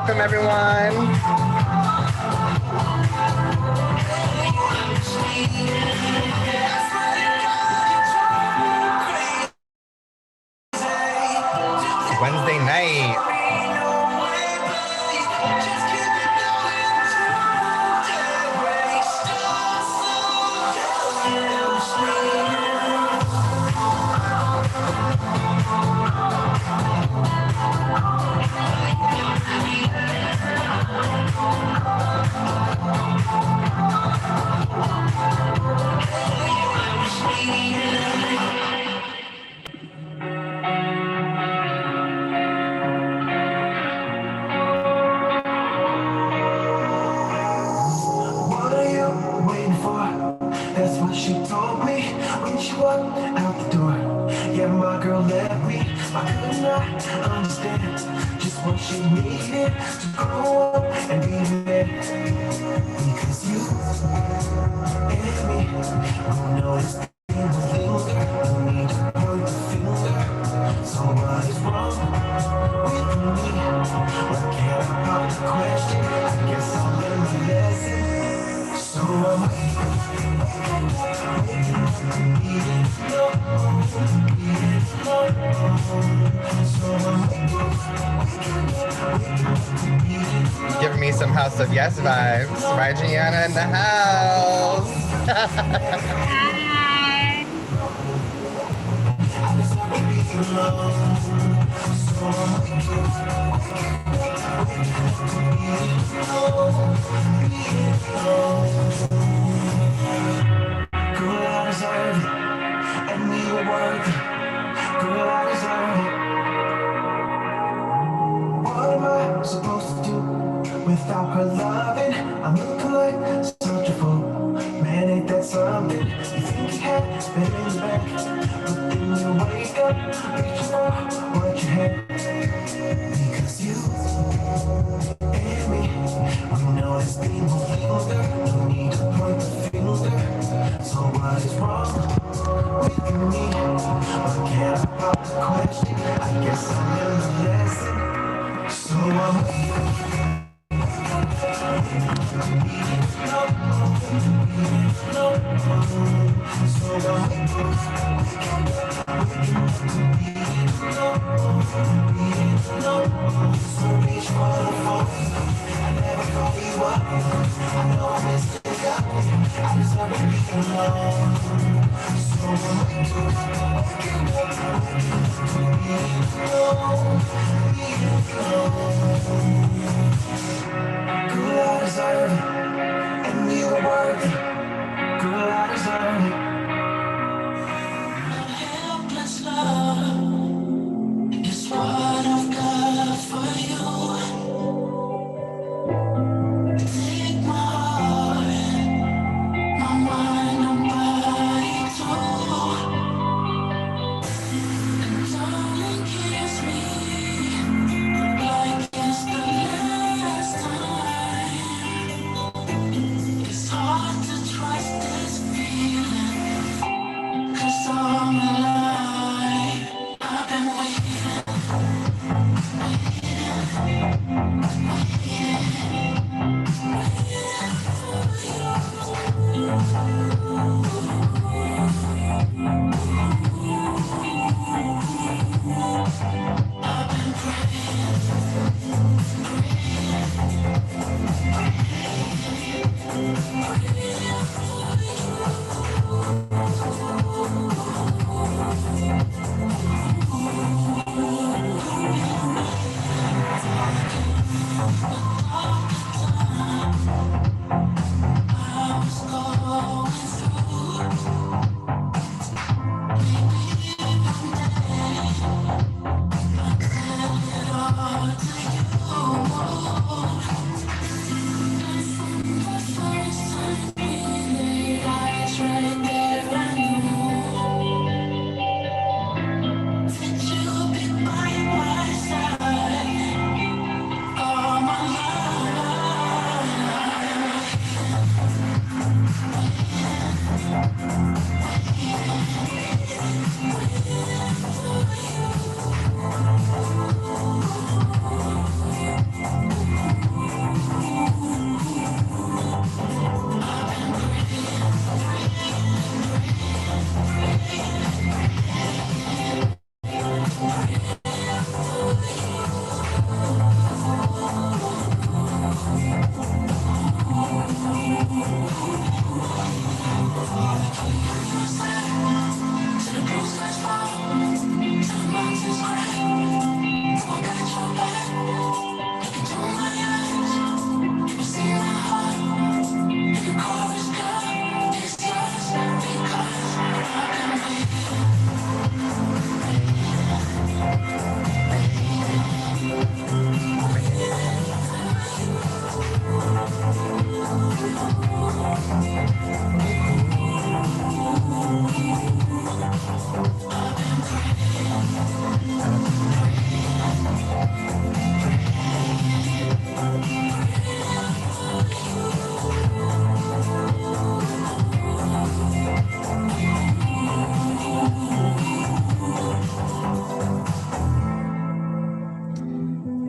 Welcome, everyone. Wednesday night. She told me when she walked out the door. Yeah, my girl left me. I could not understand just what she needed to grow up and be there. Because you and me, who knows things will linger. No need to point the finger. So what is wrong with me? Why can't I pop the question? I guess I'll learn the lesson. So I'm Giving me some House of Yes vibes. Right, Gianna in the house. Girl, I deserve it, and we were worth it. Girl, I deserve it. What am I supposed to do without her loving? I'm looking like such a fool. Man, ain't that something? You think you had better in the back, but then you wake up, reaching for what you had. Because you and me, we know this thing will linger. No need to point the finger. So what is wrong with me? Why can't I pop the question? I guess I learned the lesson. So I'm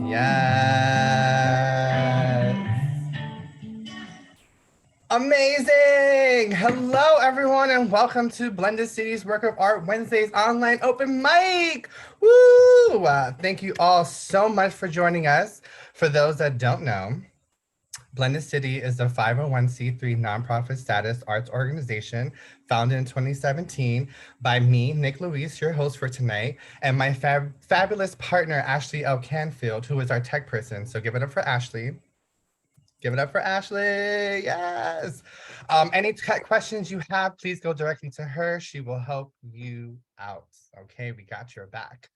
Yes. Amazing! Hello, everyone, and welcome to Blended Cities Work of Art Wednesdays online open mic. Woo! Thank you all so much for joining us. For those that don't know, Blended City is a 501c3 nonprofit status arts organization founded in 2017 by me, Nick Luis, your host for tonight, and my fabulous partner, Ashley L. Canfield, who is our tech person. So give it up for Ashley. Give it up for Ashley. Yes. Any questions you have, please go directly to her. She will help you out. Okay, we got your back.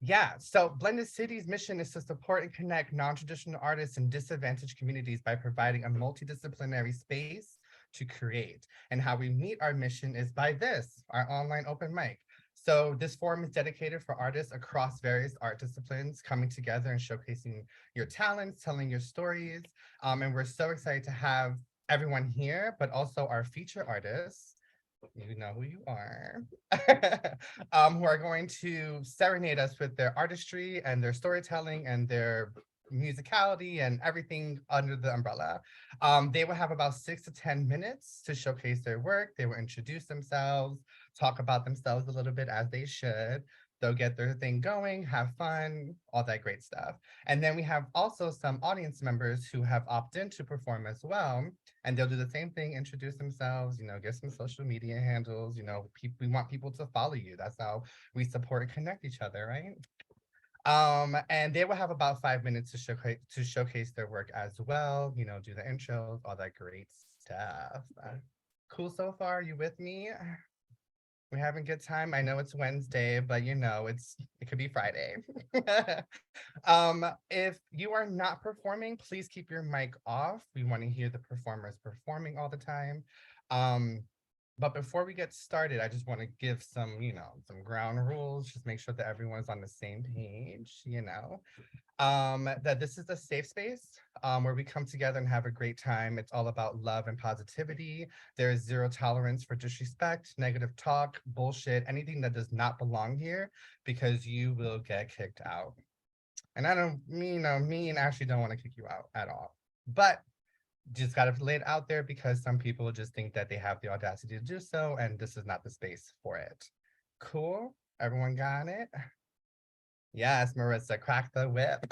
Yeah, so Blended City's mission is to support and connect non-traditional artists in disadvantaged communities by providing a multidisciplinary space to create. And how we meet our mission is by this, our online open mic. So this forum is dedicated for artists across various art disciplines coming together and showcasing your talents, telling your stories. And we're so excited to have everyone here, but also our feature artists, you know who you are, who are going to serenade us with their artistry and their storytelling and their musicality and everything under the umbrella. They will have about 6 to 10 minutes to showcase their work. They will introduce themselves, talk about themselves a little bit as they should. They'll get their thing going, have fun, all that great stuff. And then we have also some audience members who have opted in to perform as well. And they'll do the same thing, introduce themselves, give some social media handles, we want people to follow you. That's how we support and connect each other, right? And they will have about 5 minutes to showcase their work as well, do the intros, all that great stuff. Cool so far, you with me? We're having a good time. I know it's Wednesday, but it could be Friday. If you are not performing, please keep your mic off. We want to hear the performers performing all the time. But before we get started, I just want to give some ground rules. Just make sure that everyone's on the same page, that this is a safe space where we come together and have a great time. It's all about love and positivity. There is zero tolerance for disrespect, negative talk, bullshit, anything that does not belong here, because you will get kicked out. And I don't mean, me and Ashley don't want to kick you out at all. But just got to lay it out there because some people just think that they have the audacity to do so, and this is not the space for it. Cool? Everyone got it? Yes, Marissa, crack the whip.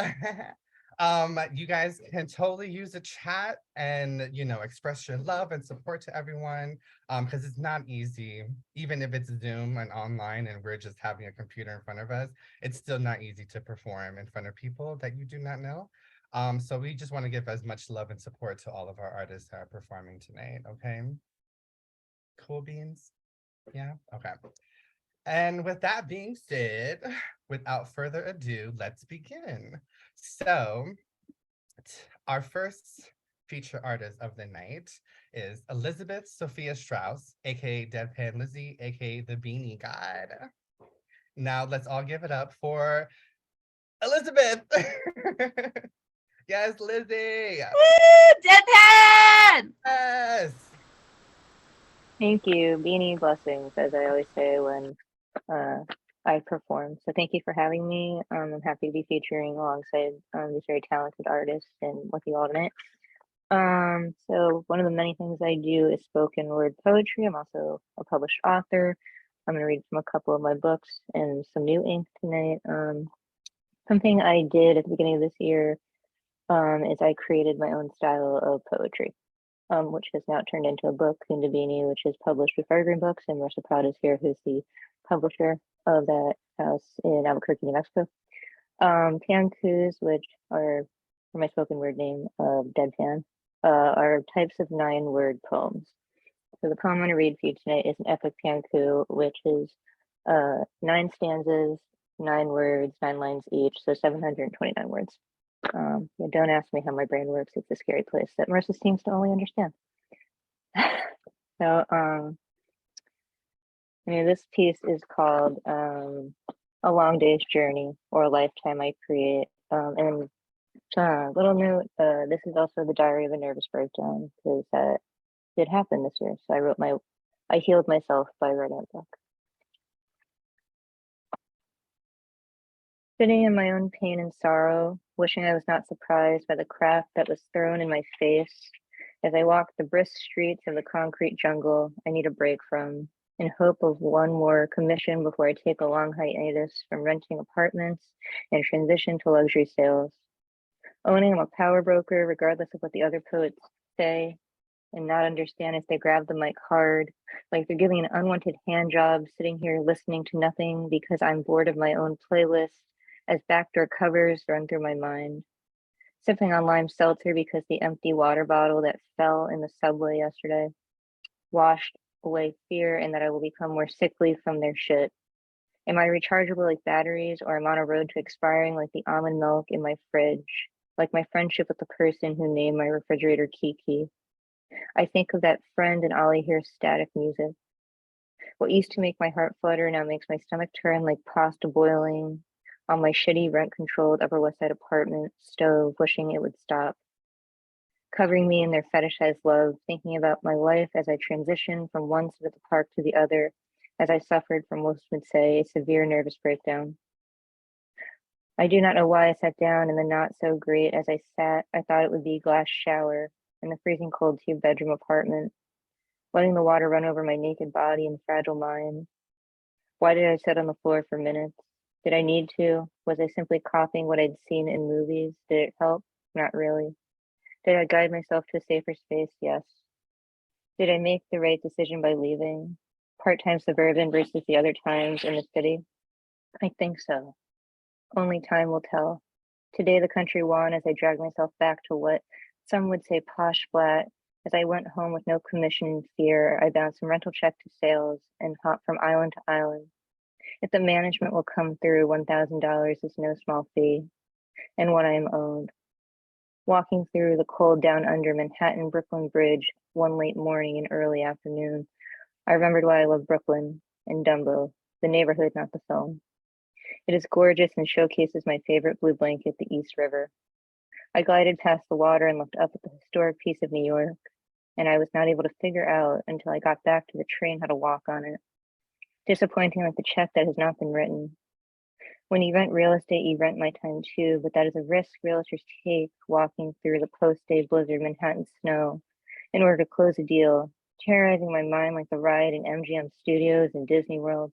You guys can totally use the chat and, express your love and support to everyone, because it's not easy. Even if it's Zoom and online and we're just having a computer in front of us, it's still not easy to perform in front of people that you do not know. So we just want to give as much love and support to all of our artists that are performing tonight, okay? Cool beans? Yeah, okay. And with that being said, without further ado, let's begin. So our first feature artist of the night is Elizabeth Sophia Strauss, aka Deadpan Lizzie, aka the Beanie God. Now let's all give it up for Elizabeth. Yes, Lizzie. Woo! Deadpan! Yes. Thank you. Beanie blessings, as I always say when I perform. So thank you for having me. I'm happy to be featuring alongside these very talented artists and With the Alternate. So one of the many things I do is spoken word poetry. I'm also a published author. I'm going to read from a couple of my books and some new ink tonight. Something I did at the beginning of this year is I created my own style of poetry, which has now turned into a book, Kundabini, which is published with Evergreen Books, and Marissa Proud is here, who's the publisher of that house in Albuquerque, New Mexico. Tankus, which are, for my spoken word name of Deadpan, are types of 9-word poems. So the poem I'm going to read for you tonight is an epic Tanku, which is 9 stanzas, 9 words, 9 lines each, so 729 words. Yeah, don't ask me how my brain works. It's a scary place that Marissa seems to only understand. So, this piece is called A Long Day's Journey, or A Lifetime I Create. And little note, this is also the diary of a nervous breakdown, because that did happen this year. So I healed myself by writing a book. Sitting in my own pain and sorrow, wishing I was not surprised by the crap that was thrown in my face. As I walk the brisk streets of the concrete jungle I need a break from, in hope of one more commission before I take a long hiatus from renting apartments and transition to luxury sales. Owning I'm a power broker, regardless of what the other poets say, and not understand as they grab the mic hard, like they're giving an unwanted hand job, sitting here listening to nothing because I'm bored of my own playlist as backdoor covers run through my mind. Sipping on lime seltzer because the empty water bottle that fell in the subway yesterday washed away fear and that I will become more sickly from their shit. Am I rechargeable like batteries, or am I on a road to expiring like the almond milk in my fridge, like my friendship with the person who named my refrigerator Kiki? I think of that friend and all I hear is static music. What used to make my heart flutter now makes my stomach turn like pasta boiling on my shitty rent-controlled Upper West Side apartment stove, wishing it would stop. Covering me in their fetishized love, thinking about my life as I transition from one side of the park to the other, as I suffered from most would say a severe nervous breakdown. I do not know why I sat down in the not so great as I sat. I thought it would be a glass shower in the freezing cold 2-bedroom apartment, letting the water run over my naked body and fragile mind. Why did I sit on the floor for minutes? Did I need to? Was I simply copying what I'd seen in movies? Did it help? Not really. Did I guide myself to a safer space? Yes. Did I make the right decision by leaving? Part-time suburban versus the other times in the city? I think so. Only time will tell. Today the country won as I dragged myself back to what some would say posh flat. As I went home with no commission in fear, I bounced from rental check to sales and hopped from island to island. If the management will come through, $1,000 is no small fee, and what I am owed. Walking through the cold down under Manhattan Brooklyn Bridge one late morning and early afternoon, I remembered why I love Brooklyn and Dumbo, the neighborhood, not the film. It is gorgeous and showcases my favorite blue blanket, the East River. I glided past the water and looked up at the historic piece of New York, and I was not able to figure out until I got back to the train how to walk on it. Disappointing like the check that has not been written. When you rent real estate, you rent my time too, but that is a risk realtors take walking through the post-day blizzard Manhattan snow in order to close a deal, terrorizing my mind like the ride in MGM Studios and Disney World.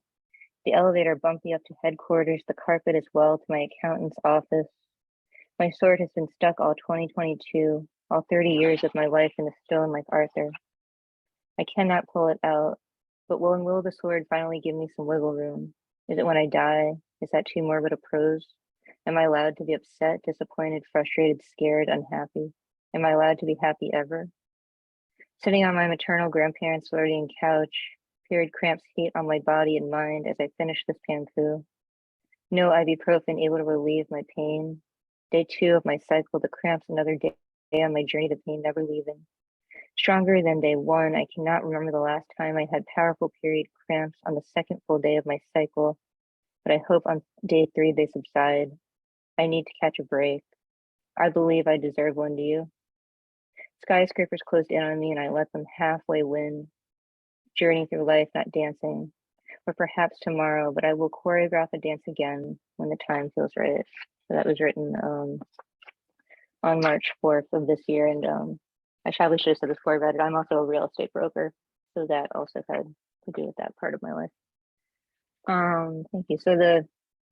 The elevator bumped me up to headquarters, the carpet as well to my accountant's office. My sword has been stuck all 2022, all 30 years of my life in the stone like Arthur. I cannot pull it out, but will the sword finally give me some wiggle room? Is it when I die? Is that too morbid a prose? Am I allowed to be upset, disappointed, frustrated, scared, unhappy? Am I allowed to be happy ever? Sitting on my maternal grandparents' Floridian couch, period cramps heat on my body and mind as I finish this pamphoo. No ibuprofen able to relieve my pain. Day 2 of my cycle, the cramps another day on my journey, the pain never leaving. Stronger than day 1, I cannot remember the last time I had powerful period cramps on the second full day of my cycle, but I hope on day 3 they subside. I need to catch a break. I believe I deserve one, do you? Skyscrapers closed in on me and I let them halfway win. Journey through life, not dancing, or perhaps tomorrow, but I will choreograph a dance again when the time feels right. So that was written on March 4th of this year, and I probably should have said this before I read it. I'm also a real estate broker, so that also had to do with that part of my life. Thank you. So the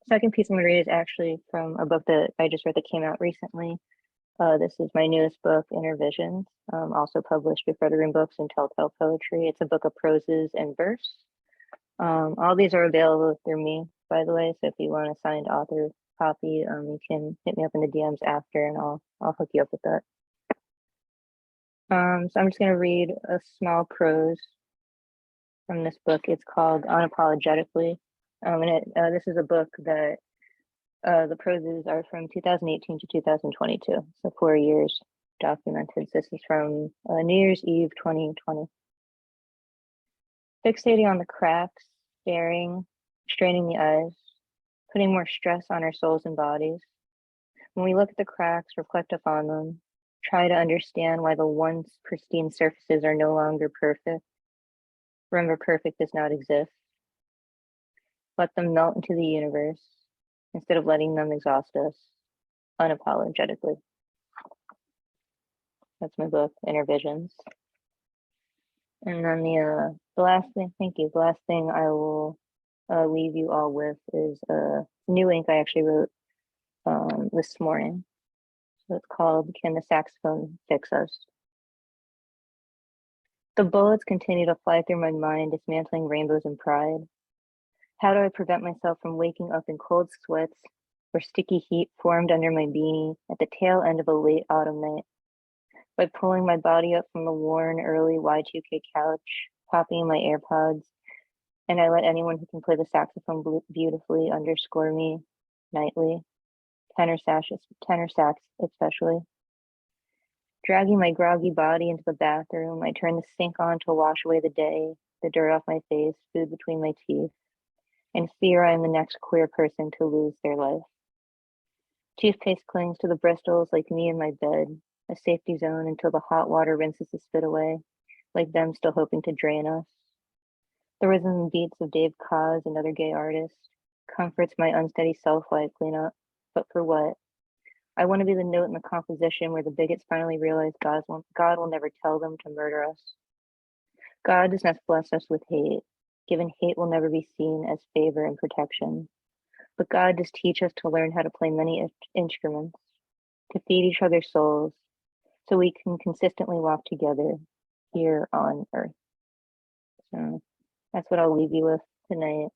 second piece I'm going to read is actually from a book that I just read that came out recently. This is my newest book, Inner Visions, also published before the Room Books and Telltale Poetry. It's a book of proses and verse. All these are available through me, by the way. So if you want a signed author copy, you can hit me up in the DMs after, and I'll hook you up with that. So I'm just going to read a small prose from this book. It's called Unapologetically. This is a book that the proses are from 2018 to 2022, so 4 years documented. This is from New Year's Eve 2020. Fixating on the cracks, staring, straining the eyes, putting more stress on our souls and bodies. When we look at the cracks, reflect upon them, try to understand why the once pristine surfaces are no longer perfect. Remember, perfect does not exist. Let them melt into the universe. instead of letting them exhaust us unapologetically. That's my book, Inner Visions. And then the last thing, thank you. The last thing I will leave you all with is new ink I actually wrote this morning. So it's called Can the Saxophone Fix Us? The bullets continue to fly through my mind, dismantling rainbows and pride. How do I prevent myself from waking up in cold sweats where sticky heat formed under my beanie at the tail end of a late autumn night? By pulling my body up from the worn early Y2K couch, popping in my AirPods, and I let anyone who can play the saxophone beautifully underscore me nightly, tenor sax especially. Dragging my groggy body into the bathroom, I turn the sink on to wash away the day, the dirt off my face, food between my teeth, and fear I am the next queer person to lose their life. Toothpaste clings to the bristles like me in my bed, a safety zone until the hot water rinses the spit away, like them still hoping to drain us. The rhythm and beats of Dave Koz, another gay artist, comforts my unsteady self while I clean up. But for what? I want to be the note in the composition where the bigots finally realize God will never tell them to murder us. God does not bless us with hate, given hate will never be seen as favor and protection. But God does teach us to learn how to play many instruments, to feed each other's souls, so we can consistently walk together here on earth. So that's what I'll leave you with tonight.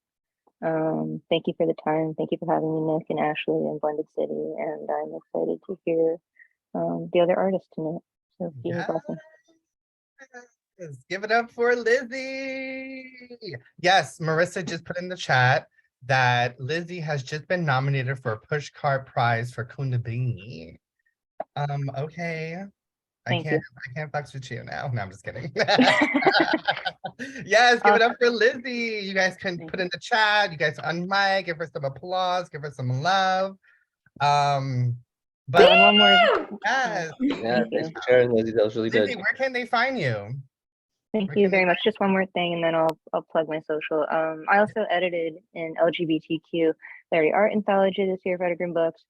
Thank you for the time. Thank you for having me, Nick and Ashley and Blended City. And I'm excited to hear the other artists tonight. So be a blessing. Yes, give it up for Lizzie. Yes, Marissa just put in the chat that Lizzie has just been nominated for a Pushcart Prize for Kundalini. Okay. I can't flex with you now. No, I'm just kidding. Yes, give it up for Lizzie. You guys can put in the chat. You guys unmic, give her some applause, give her some love. But one more. Yes. Yeah, thanks for sharing, Lizzie. That was really Lizzie, good. where can they find you? Thank you very much. Just one more thing, and then I'll plug my social. I also edited an LGBTQ Larry Art anthology this year for Evergreen Books.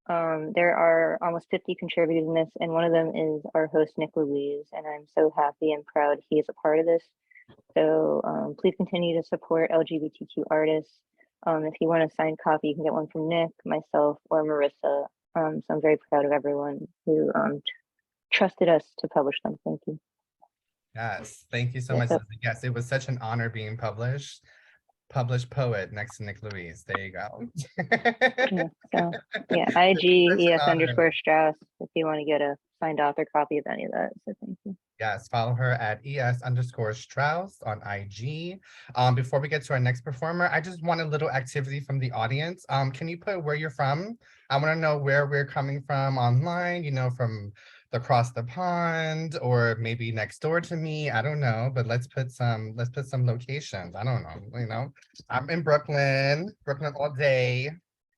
There are almost 50 contributors in this, and one of them is our host, Nick Louise, and I'm so happy and proud he is a part of this. So please continue to support LGBTQ artists. If you want a signed copy, you can get one from Nick, myself, or Marissa. So I'm very proud of everyone who trusted us to publish them. Thank you. Yes, thank you so much. Lizzie. Yes, it was such an honor being published poet next to Nick Louise. There you go. IG ES_Strauss if you want to get a signed author copy of any of that. So thank you. Yes, follow her at ES_Strauss on IG. Before we get to our next performer, I just want a little activity from the audience. Can you put where you're from? I want to know where we're coming from online, you know, from across the pond or maybe next door to me. I don't know, but let's put some locations. I don't know, you know. I'm in Brooklyn all day.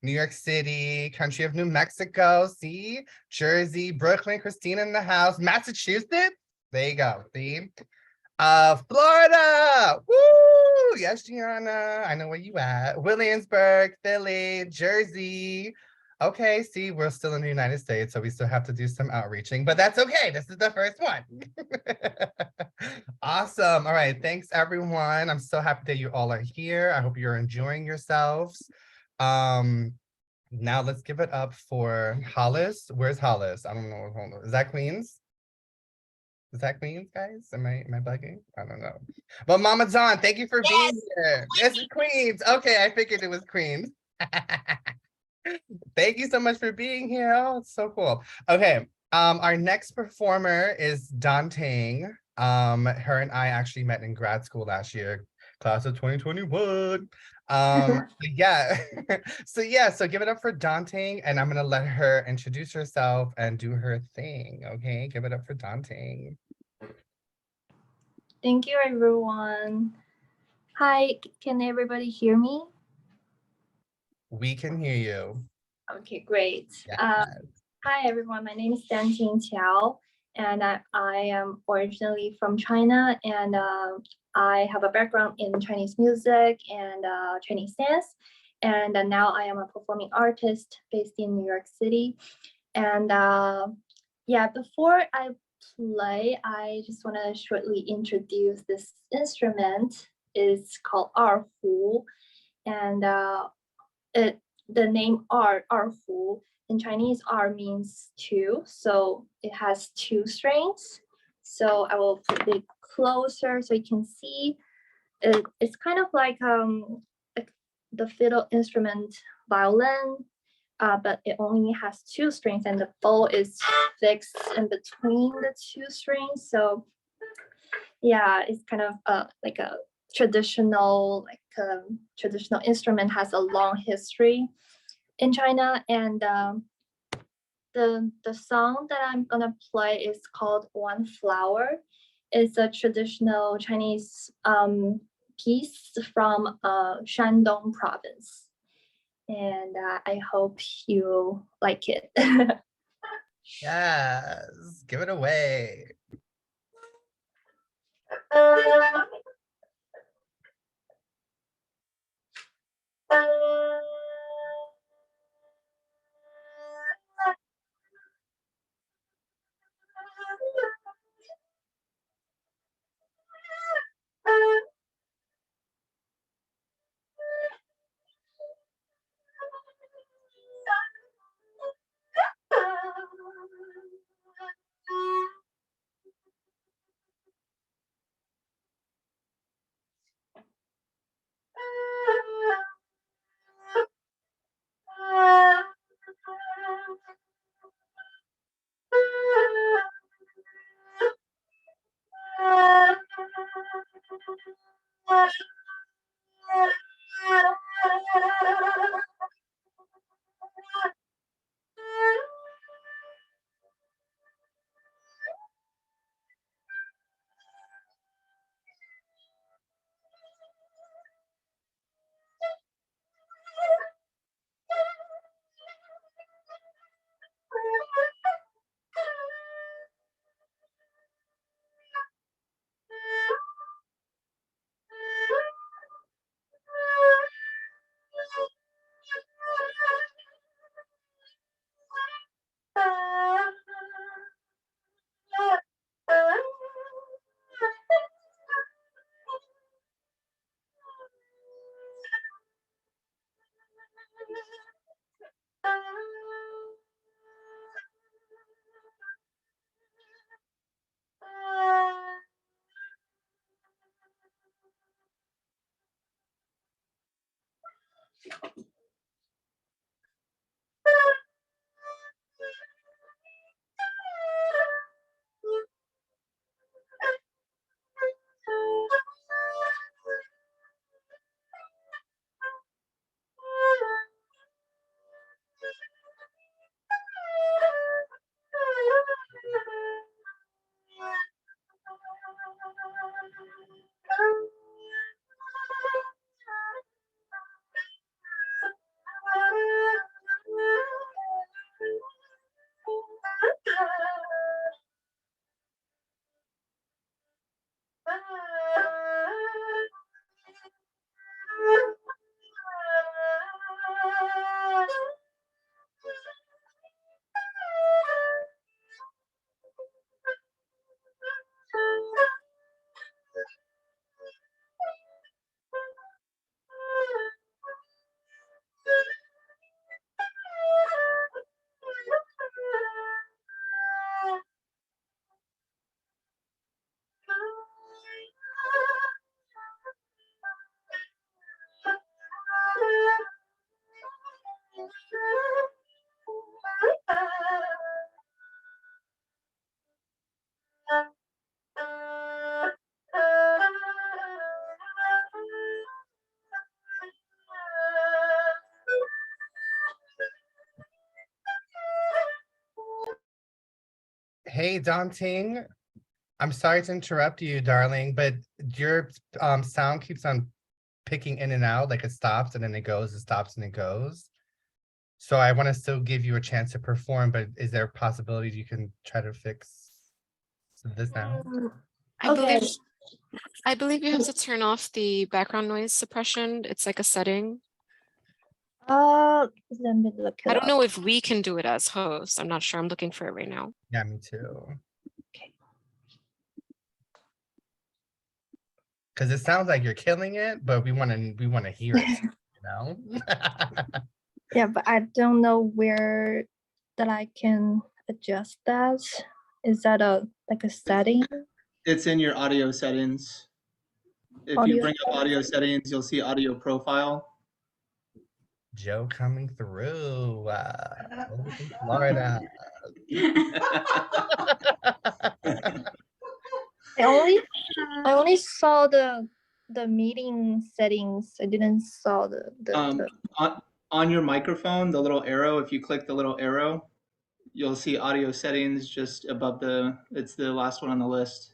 New York City, country of New Mexico, see? Jersey, Brooklyn, Christina in the house, Massachusetts. There you go, see? Florida, woo! Yes, Gianna, I know where you at. Williamsburg, Philly, Jersey. Okay, see, we're still in the United States, so we still have to do some outreaching, but that's okay. This is the first one. Awesome. All right, thanks everyone. I'm so happy that you all are here. I hope you're enjoying yourselves. Now let's give it up for Hollis. Where's Hollis? I don't know. Hold on. Is that Queens? Is that Queens, guys? Am I bugging? I don't know. But Mama John, thank you for being here. This is Queens. Okay, I figured it was Queens. Thank you so much for being here. Oh, it's so cool. Okay, our next performer is Dante. Her and I actually met in grad school last year, class of 2021. So give it up for Dante, and I'm gonna let her introduce herself and do her thing. Okay, give it up for Dante. Thank you, everyone. Hi, can everybody hear me? We can hear you. Okay, great. Yes. Hi, everyone. My name is Danting Qiao, and I am originally from China, and I have a background in Chinese music and Chinese dance. And now I am a performing artist based in New York City. And yeah, before I play, I just want to shortly introduce this instrument. It's called erhu, and the name erhu in Chinese, er means two, so it has two strings. So I will put it closer so you can see. It's kind of like the fiddle instrument violin, but it only has two strings and the bow is fixed in between the two strings. So yeah, it's kind of like a traditional traditional instrument, has a long history in China. And the song that I'm gonna play is called One Flower. It's a traditional Chinese piece from Shandong province. And I hope you like it. Yes, give it away. Hey, Daunting. I'm sorry to interrupt you, darling, but your sound keeps on picking in and out, like it stops and then it goes, it stops and it goes. So I want to still give you a chance to perform, but is there a possibility you can try to fix this now? Okay. I believe you have to turn off the background noise suppression. It's like a setting. Let me look it I don't up. know if we can do it as hosts. I'm not sure. I'm looking for it right now. Yeah, me too. Okay. Because it sounds like you're killing it, but we want to hear it, too, you know? Yeah, but I don't know where that I can adjust that. Is that a like a setting? It's in your audio settings. If you Audio bring up audio settings, you'll see audio profile. Joe coming through. From Florida. I only saw the meeting settings. I didn't saw the On your microphone, the little arrow, if you click the little arrow, you'll see audio settings just above it's the last one on the list.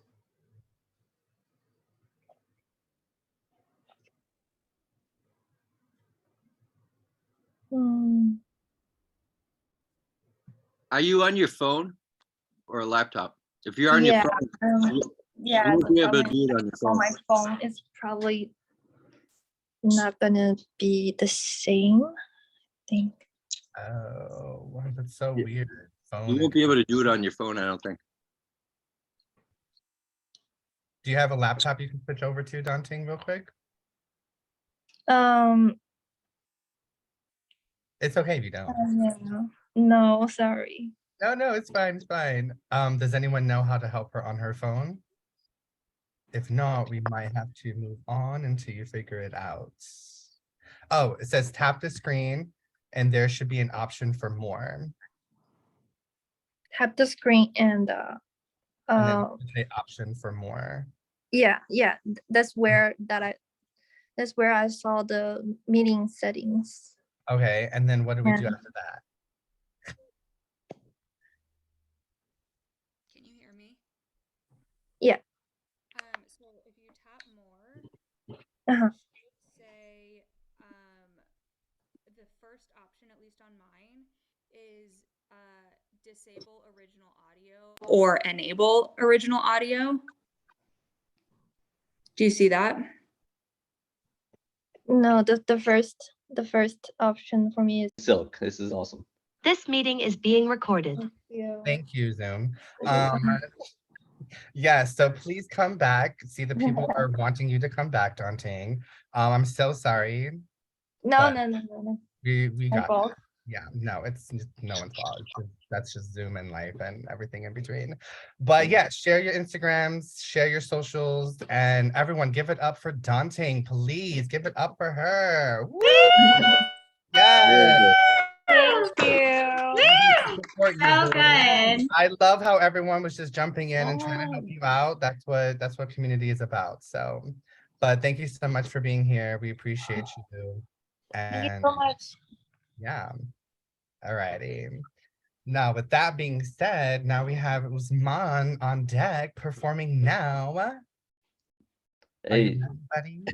Are you on your phone or a laptop? If you're on yeah, your phone, you won't be able to do it on your on phone. my phone it's probably not gonna be the same. I think. Oh, wow, that's so Yeah. weird. Phone. You won't be able to do it on your phone, I don't think. Do you have a laptop you can switch over to, Danting, real quick? It's okay if you don't. No, sorry. No, it's fine, it's fine. Does anyone know how to help her on her phone? If not, we might have to move on until you figure it out. Oh, it says tap the screen and there should be an option for more. Tap the screen and And then say option for more. yeah, that's where I saw the meeting settings. Okay, and then what do we do Yeah. after that? Can you hear me? Yeah. So if you tap more, Uh-huh. it should say the first option, at least on mine, is disable original audio or enable original audio. Do you see that? No, the first option for me is Silk, this is awesome. This meeting is being recorded. Thank you, Zoom. Yeah, so please come back. See, the people are wanting you to come back, Danting. I'm so sorry. no. We My got fault. yeah, no, it's no one's fault. That's just Zoom and life and everything in between. But yeah, share your Instagrams, share your socials, and everyone give it up for Danting. Please give it up for her. Woo! Yes. Thank you. Support you, So boo. good. I love how everyone was just jumping in and trying to help you out. That's what community is about. So, but thank you so much for being here. We appreciate you. Thank you And so much. yeah. Alrighty. Now, with that being said, now we have Usman on deck performing now. Are Hey, you ready, buddy?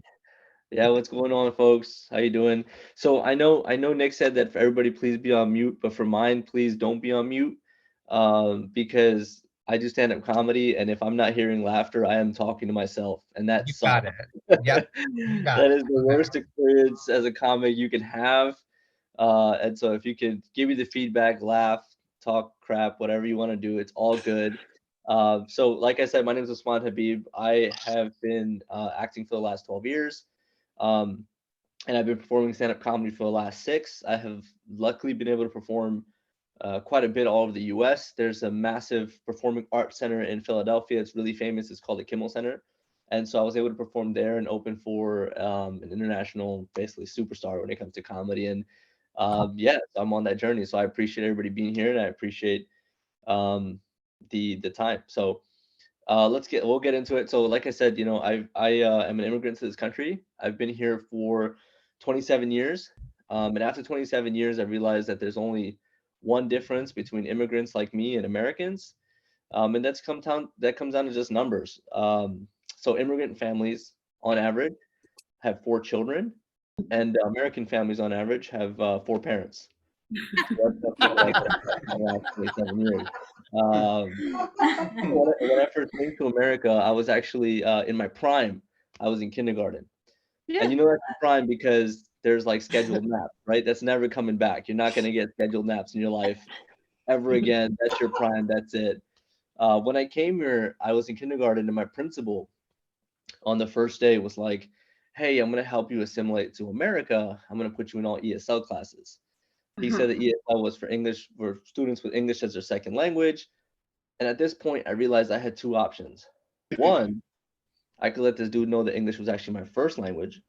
yeah, what's going on, folks? How you doing? So I know Nick said that for everybody, please be on mute, but for mine, please don't be on mute, because I do stand-up comedy, and if I'm not hearing laughter, I am talking to myself, and that You sucks. got it. Yep. You got That it. is the worst experience as a comic you can have. And so if you could give me the feedback, laugh, talk crap, whatever you want to do, it's all good. So like I said, my name is Usman Habib. I have been acting for the last 12 years. And I've been performing stand-up comedy for the last 6. I have luckily been able to perform quite a bit all over the US. There's a massive performing arts center in Philadelphia. It's really famous. It's called the Kimmel Center. And so I was able to perform there and open for an international, basically superstar when it comes to comedy. And yeah, I'm on that journey. So I appreciate everybody being here, and I appreciate the time. So we'll get into it. So like I said, you know, I am an immigrant to this country. I've been here for 27 years. And after 27 years, I realized that there's only one difference between immigrants like me and Americans. And that comes down to just numbers. So immigrant families on average have 4 children, and American families on average have 4 parents. So that's like the last 27 years. When I first came to America, I was actually in my prime. I was in kindergarten. And you know that's prime because there's like scheduled naps, right? That's never coming back. You're not going to get scheduled naps in your life ever again. That's your prime. That's it. When I came here, I was in kindergarten, and my principal on the first day was like, "Hey, I'm going to help you assimilate to America. I'm going to put you in all ESL classes." He said that ESL was for English, for students with English as their second language. And at this point, I realized I had two options. One, I could let this dude know that English was actually my first language.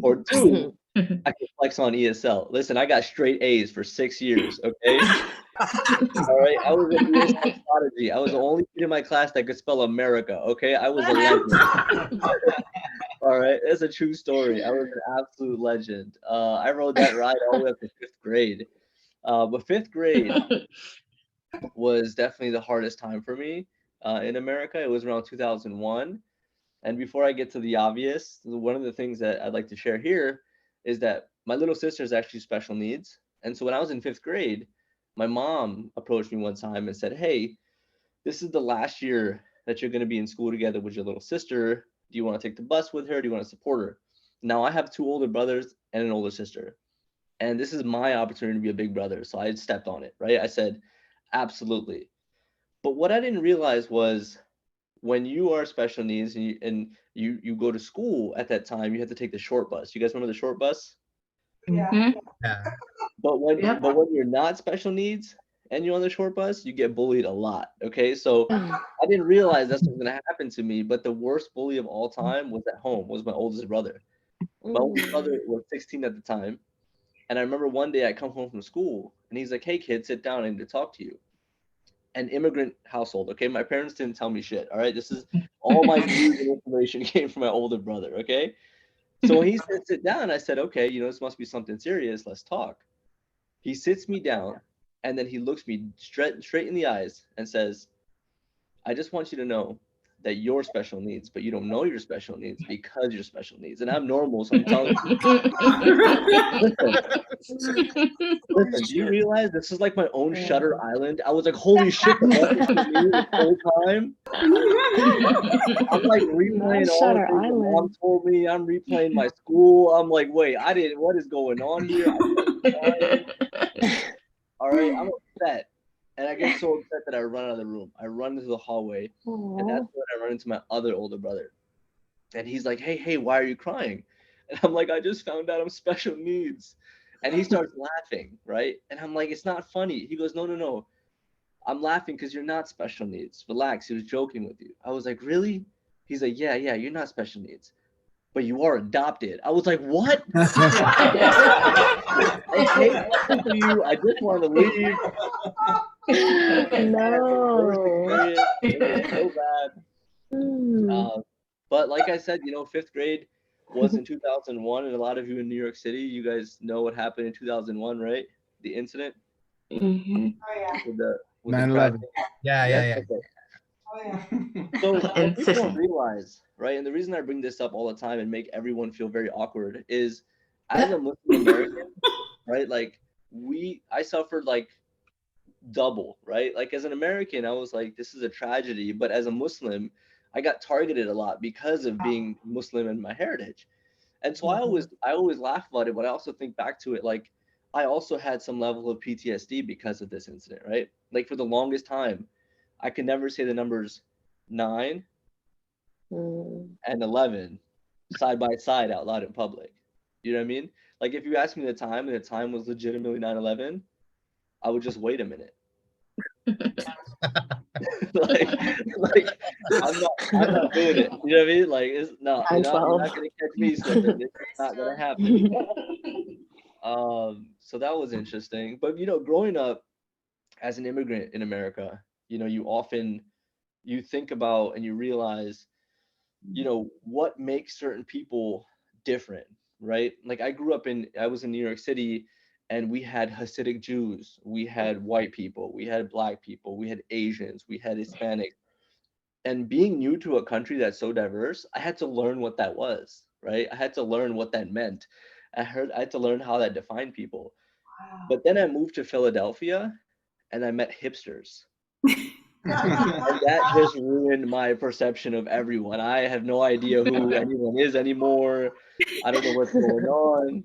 Or two, I could flex on ESL. Listen, I got straight A's for 6 years, okay? All right, I was an ESL prodigy. I was the only kid in my class that could spell America, okay? I was a legend. All right, it's a true story. I was an absolute legend. I rode that ride all the way up to 5th grade. But 5th grade was definitely the hardest time for me in America. It was around 2001. And before I get to the obvious, one of the things that I'd like to share here is that my little sister is actually special needs. And so when I was in 5th grade, my mom approached me one time and said, "Hey, this is the last year that you're going to be in school together with your little sister. Do you want to take the bus with her? Do you want to support her?" Now, I have 2 older brothers and an older sister. And this is my opportunity to be a big brother. So I stepped on it, right? I said, absolutely. But what I didn't realize was when you are special needs and you go to school at that time, you have to take the short bus. You guys remember the short bus? Yeah. But when you're not special needs and you're on the short bus, you get bullied a lot. Okay. So I didn't realize that's what was gonna happen to me. But the worst bully of all time was at home, was my oldest brother. My oldest brother was 16 at the time. And I remember one day I come home from school and he's like, "Hey kid, sit down, I need to talk to you." An immigrant household, okay? My parents didn't tell me shit, all right? This is all my views and information came from my older brother, okay? So when he said sit down, I said, okay, this must be something serious. Let's talk. He sits me down and then he looks me straight in the eyes and says, "I just want you to know that you're special needs, but you don't know you're special needs because you're special needs." And I'm normal, so I'm telling you. Listen, do you realize this is like my own Shutter Island? I was like, holy shit, the whole time. I'm like replaying all the things my mom told me. I'm replaying my school. I'm like, wait, what is going on here? All right, I'm upset. And I get so upset that I run out of the room. I run into the hallway, and that's when I run into my other older brother. And he's like, hey, why are you crying? And I'm like, I just found out I'm special needs. And he starts laughing, right? And I'm like, it's not funny. He goes, no. I'm laughing because you're not special needs. Relax. He was joking with you. I was like, really? He's like, yeah, you're not special needs, but you are adopted. I was like, what? I hate talking to you. I just want to leave. No. It was so bad. But like I said, 5th grade was in 2001, and a lot of you in New York City, you guys know what happened in 2001, right? The incident. Mhm. With the 9/11. Yeah. So what people don't realize, right? And the reason I bring this up all the time and make everyone feel very awkward is, as a Muslim American, right? Like I suffered like double, right? Like as an American, I was like, this is a tragedy. But as a Muslim, I got targeted a lot because of being Muslim and my heritage. And so I always laugh about it, but I also think back to it like I also had some level of PTSD because of this incident, right? Like for the longest time, I could never say the numbers 9 and 11 side by side out loud in public. You know what I mean? Like if you ask me the time and the time was legitimately 9/11, I would just wait a minute. like I'm not doing it. You know what I mean? Like it's no, you're not gonna catch me slipping. It's not gonna happen. So that was interesting. But growing up as an immigrant in America, you think about and you realize, what makes certain people different, right? Like I was in New York City, and we had Hasidic Jews, we had white people, we had black people, we had Asians, we had Hispanic. And being new to a country that's so diverse, I had to learn what that was, right? I had to learn what that meant. I had to learn how that defined people. But then I moved to Philadelphia and I met hipsters. And that just ruined my perception of everyone. I have no idea who anyone is anymore. I don't know what's going on.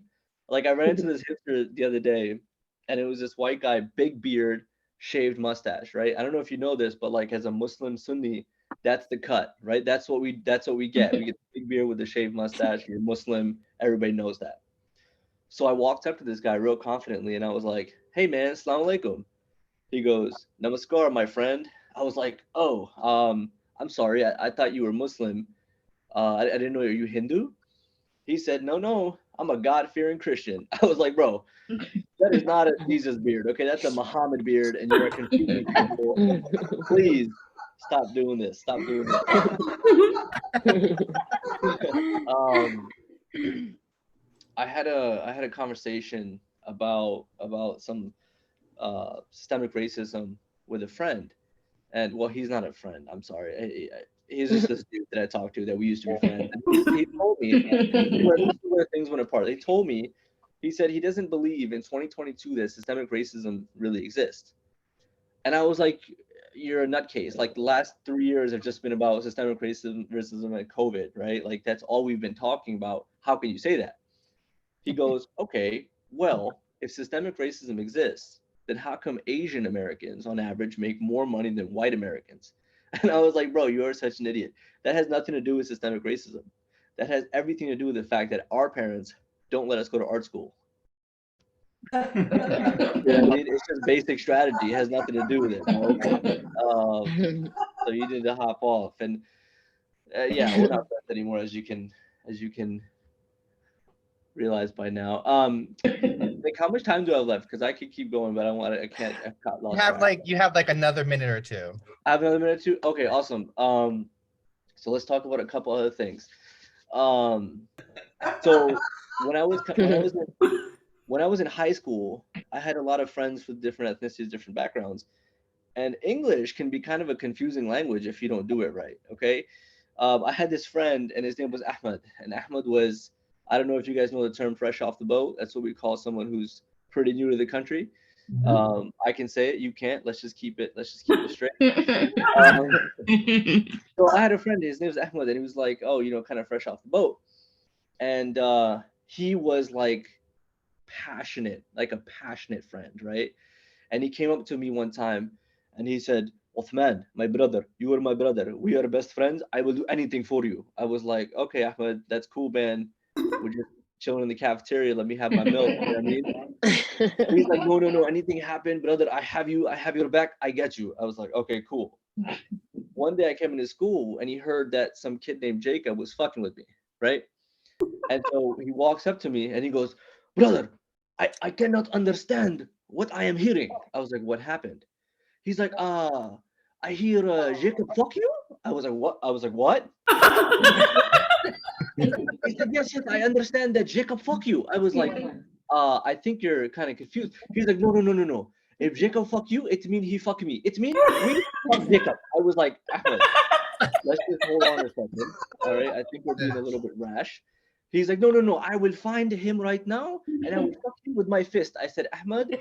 Like I ran into this hipster the other day, and it was this white guy, big beard, shaved mustache, right? I don't know if you know this, but like as a Muslim Sunni, that's the cut, right? That's what we get. We get the big beard with the shaved mustache. You're Muslim, everybody knows that. So I walked up to this guy real confidently and I was like, "Hey man, assalamu alaikum." He goes, "Namaskar, my friend." I was like, "Oh, I'm sorry. I thought you were Muslim. I didn't know you Hindu." He said, "No, I'm a God-fearing Christian." I was like, "Bro, that is not a Jesus beard, okay? That's a Muhammad beard, and you're confusing people. Please stop doing this. Stop doing this." I had a conversation about some systemic racism with a friend, and well, he's not a friend. I'm sorry. He's just this dude that I talked to that we used to be friends. And he told me where things went apart. They told me, he said he doesn't believe in 2022 that systemic racism really exists. And I was like, "You're a nutcase. Like the last 3 years have just been about systemic racism and COVID, right? Like that's all we've been talking about. How can you say that?" He goes, "Okay, well, if systemic racism exists, then how come Asian Americans on average make more money than white Americans?" And I was like, "Bro, you are such an idiot. That has nothing to do with systemic racism. That has everything to do with the fact that our parents don't let us go to art school." You know what I mean? It's just basic strategy. It has nothing to do with it, bro. So you need to hop off. And yeah, we're not friends anymore, as you can realize by now. Like, how much time do I have left? Because I could keep going, but I can't. I've got lost. You have like another minute or two. I have another minute or two. Okay, awesome. So let's talk about a couple other things. So when I was in high school, I had a lot of friends with different ethnicities, different backgrounds, and English can be kind of a confusing language if you don't do it right. Okay, I had this friend, and his name was Ahmed, and Ahmed was, I don't know if you guys know the term "fresh off the boat." That's what we call someone who's pretty new to the country. I can say it, you can't. Let's just keep it straight. So I had a friend, his name was Ahmed, and he was like, "Oh, kind of fresh off the boat," and he was like passionate, like a passionate friend, right? And he came up to me one time and he said, "Uthman, my brother, you are my brother. We are best friends. I will do anything for you." I was like, "Okay, Ahmed, that's cool, man. We're just chilling in the cafeteria. Let me have my milk." You know what I mean? He's like, "No, anything happened, brother, I have your back. I get you." I was like, "Okay, cool." One day I came into school and he heard that some kid named Jacob was fucking with me, right? And so he walks up to me and he goes, "Brother, I cannot understand what I am hearing." I was like, "What happened?" He's like, "I hear Jacob fuck you." I was like, "What?" "What?" He said, yes, I understand that Jacob fuck you." I was like, "I think you're kind of confused." He's like, No. If Jacob fuck you, it mean he fuck me. It mean we fuck Jacob." I was like, "Ahmed, let's just hold on a second. All right, I think we're being a little bit rash." He's like, No. I will find him right now and I will fuck him with my fist." I said, "Ahmed, this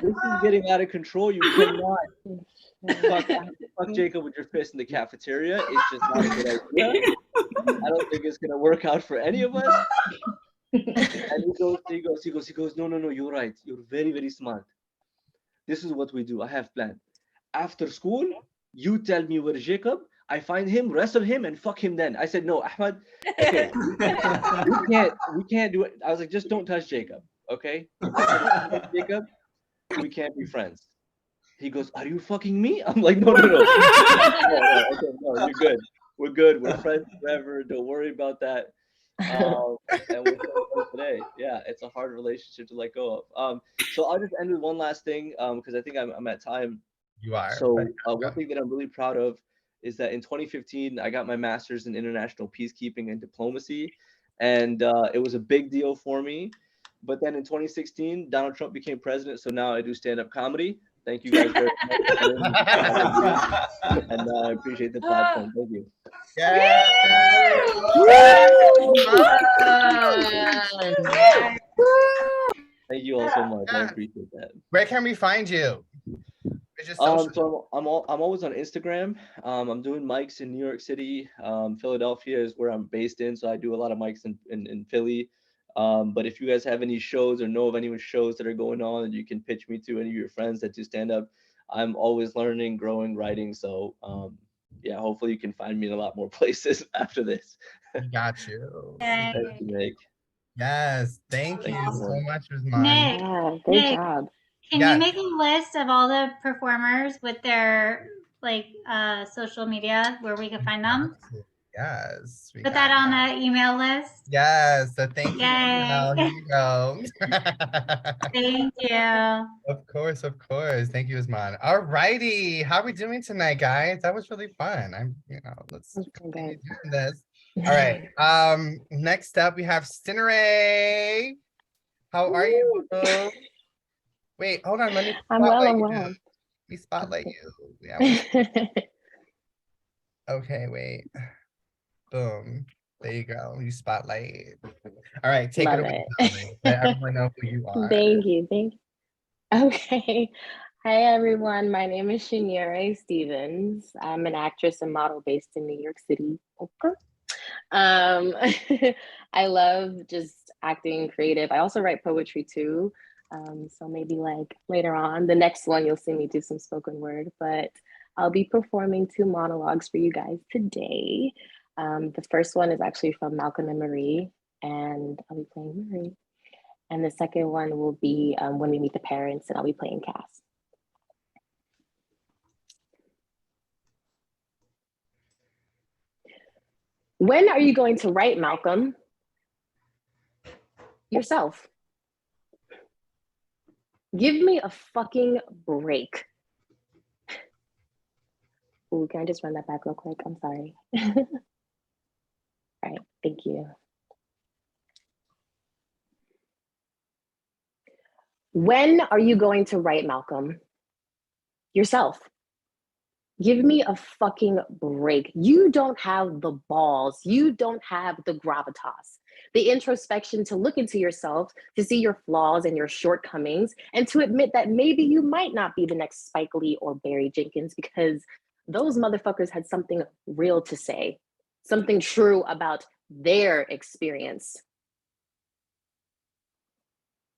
is getting out of control. You cannot fuck Jacob with your fist in the cafeteria. It's just not a good idea. I don't think it's gonna work out for any of us." And he goes, No, you're right. You're very, very smart. This is what we do. I have planned. After school, you tell me where Jacob, I find him, wrestle him, and fuck him then. I said, "No, Ahmed, okay, we can't do it." I was like, "Just don't touch Jacob, okay? Jacob, we can't be friends." He goes, "Are you fucking me?" I'm like, No. No, you're good. We're good. We're friends forever. Don't worry about that. And we're friends today. Yeah, it's a hard relationship to let go of. So I'll just end with one last thing, because I think I'm at time. You are. So one thing that I'm really proud of is that in 2015, I got my master's in international peacekeeping and diplomacy. And it was a big deal for me. But then in 2016, Donald Trump became president. So now I do stand-up comedy. Thank you guys very much. And I appreciate the platform. Thank you. Yeah. Thank you all so much. I appreciate that. Where can we find you? It's just social. So I'm always on Instagram. I'm doing mics in New York City. Philadelphia is where I'm based in, so I do a lot of mics in Philly. But if you guys have any shows or know of any shows that are going on that you can pitch me to any of your friends that do stand up, I'm always learning, growing, writing. So yeah, hopefully you can find me in a lot more places after this. We got you. Yay. Thank you, Nick. Yes, thank Thank you you, so man. much, Usman. Nick, Yeah, great Nick, job. can Yes. you make a list of all the performers with their like social media where we can find them? Yes. We Put got that on the email list. Yes, so thank you, email. Here Yay. you go. Thank you. Of course, of course. Thank you, Usman. All righty. How are we doing tonight, guys? That was really fun. Let's That's continue good. doing this. All right. Next up we have Stinneray. How are you, boo? Wait, hold on. Let me I'm well, spotlight I'm you. well. We spotlight you. Yeah. Okay, wait. Boom. There you go. You spotlight. All right, take Love it away, it. darling. Let everyone know who you are. Thank you. Okay. Hi, everyone. My name is Shaniera Stevens. I'm an actress and model based in New York City. Okay. I love just acting, creative. I also write poetry too. So maybe like later on, the next one, you'll see me do some spoken word, but I'll be performing 2 monologues for you guys today. The first one is actually from Malcolm and Marie, and I'll be playing Marie. And the second one will be When We Meet the Parents, and I'll be playing Cass. When are you going to write, Malcolm? Yourself. Give me a fucking break. Ooh, can I just run that back real quick? I'm sorry. All right, thank you. When are you going to write, Malcolm? Yourself. Give me a fucking break. You don't have the balls. You don't have the gravitas, the introspection to look into yourself, to see your flaws and your shortcomings, and to admit that maybe you might not be the next Spike Lee or Barry Jenkins, because those motherfuckers had something real to say, something true about their experience.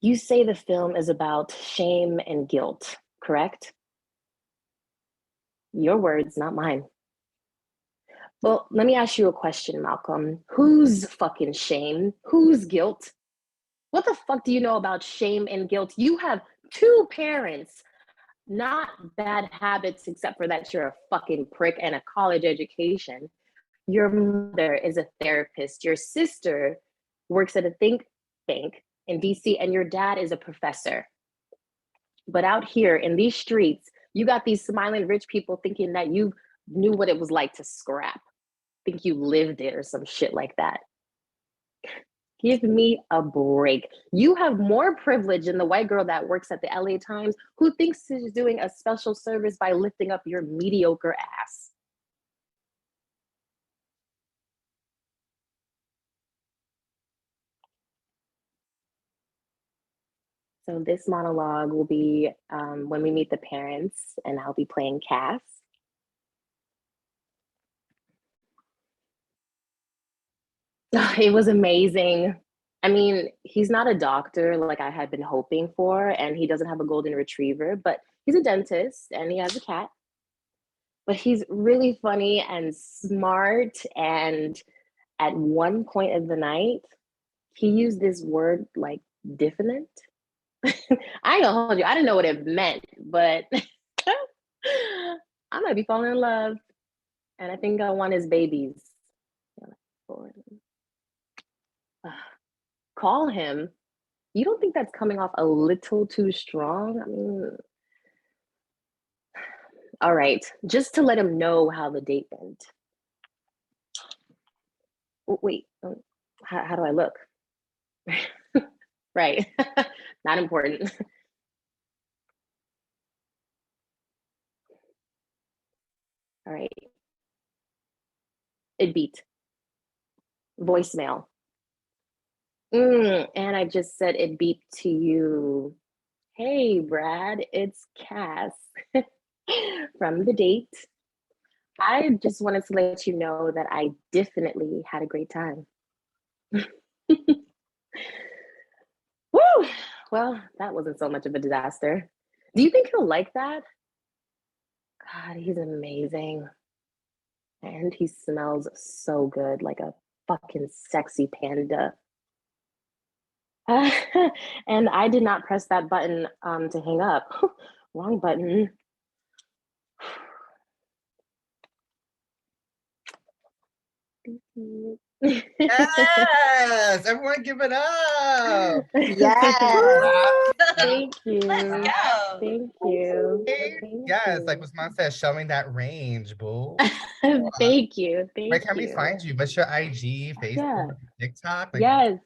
You say the film is about shame and guilt, correct? Your words, not mine. Well, let me ask you a question, Malcolm. Whose fucking shame? Whose guilt? What the fuck do you know about shame and guilt? You have 2 parents, not bad habits, except for that you're a fucking prick and a college education. Your mother is a therapist. Your sister works at a think tank in DC, and your dad is a professor. But out here in these streets, you got these smiling rich people thinking that you knew what it was like to scrap. Think you lived it or some shit like that. Give me a break. You have more privilege than the white girl that works at the LA Times who thinks she's doing a special service by lifting up your mediocre ass. So this monologue will be When We Meet the Parents, and I'll be playing Cass. It was amazing. I mean, he's not a doctor like I had been hoping for, and he doesn't have a golden retriever, but he's a dentist and he has a cat. But he's really funny and smart, and at one point of the night, he used this word like diffident. I ain't gonna hold you. I didn't know what it meant, but I might be falling in love. And I think I want his babies. Call him. You don't think that's coming off a little too strong? I mean, all right, just to let him know how the date went. Oh, wait, how do I look? Right, not important. All right. It beat. Voicemail. And I just said it beeped to you. Hey, Brad, it's Cass. from the date. I just wanted to let you know that I definitely had a great time. Woo! Well, that wasn't so much of a disaster. Do you think he'll like that? God, he's amazing. And he smells so good, like a fucking sexy panda. And I did not press that button to hang up. Wrong button. Thank you. Yes, everyone give it up. Yes. Thank you. Let's go. Thank you. Yes, like what Mom said, showing that range, boo. Thank you. Thank Where can we you. find you? What's your IG, Yeah. Facebook, TikTok? Like, Yes.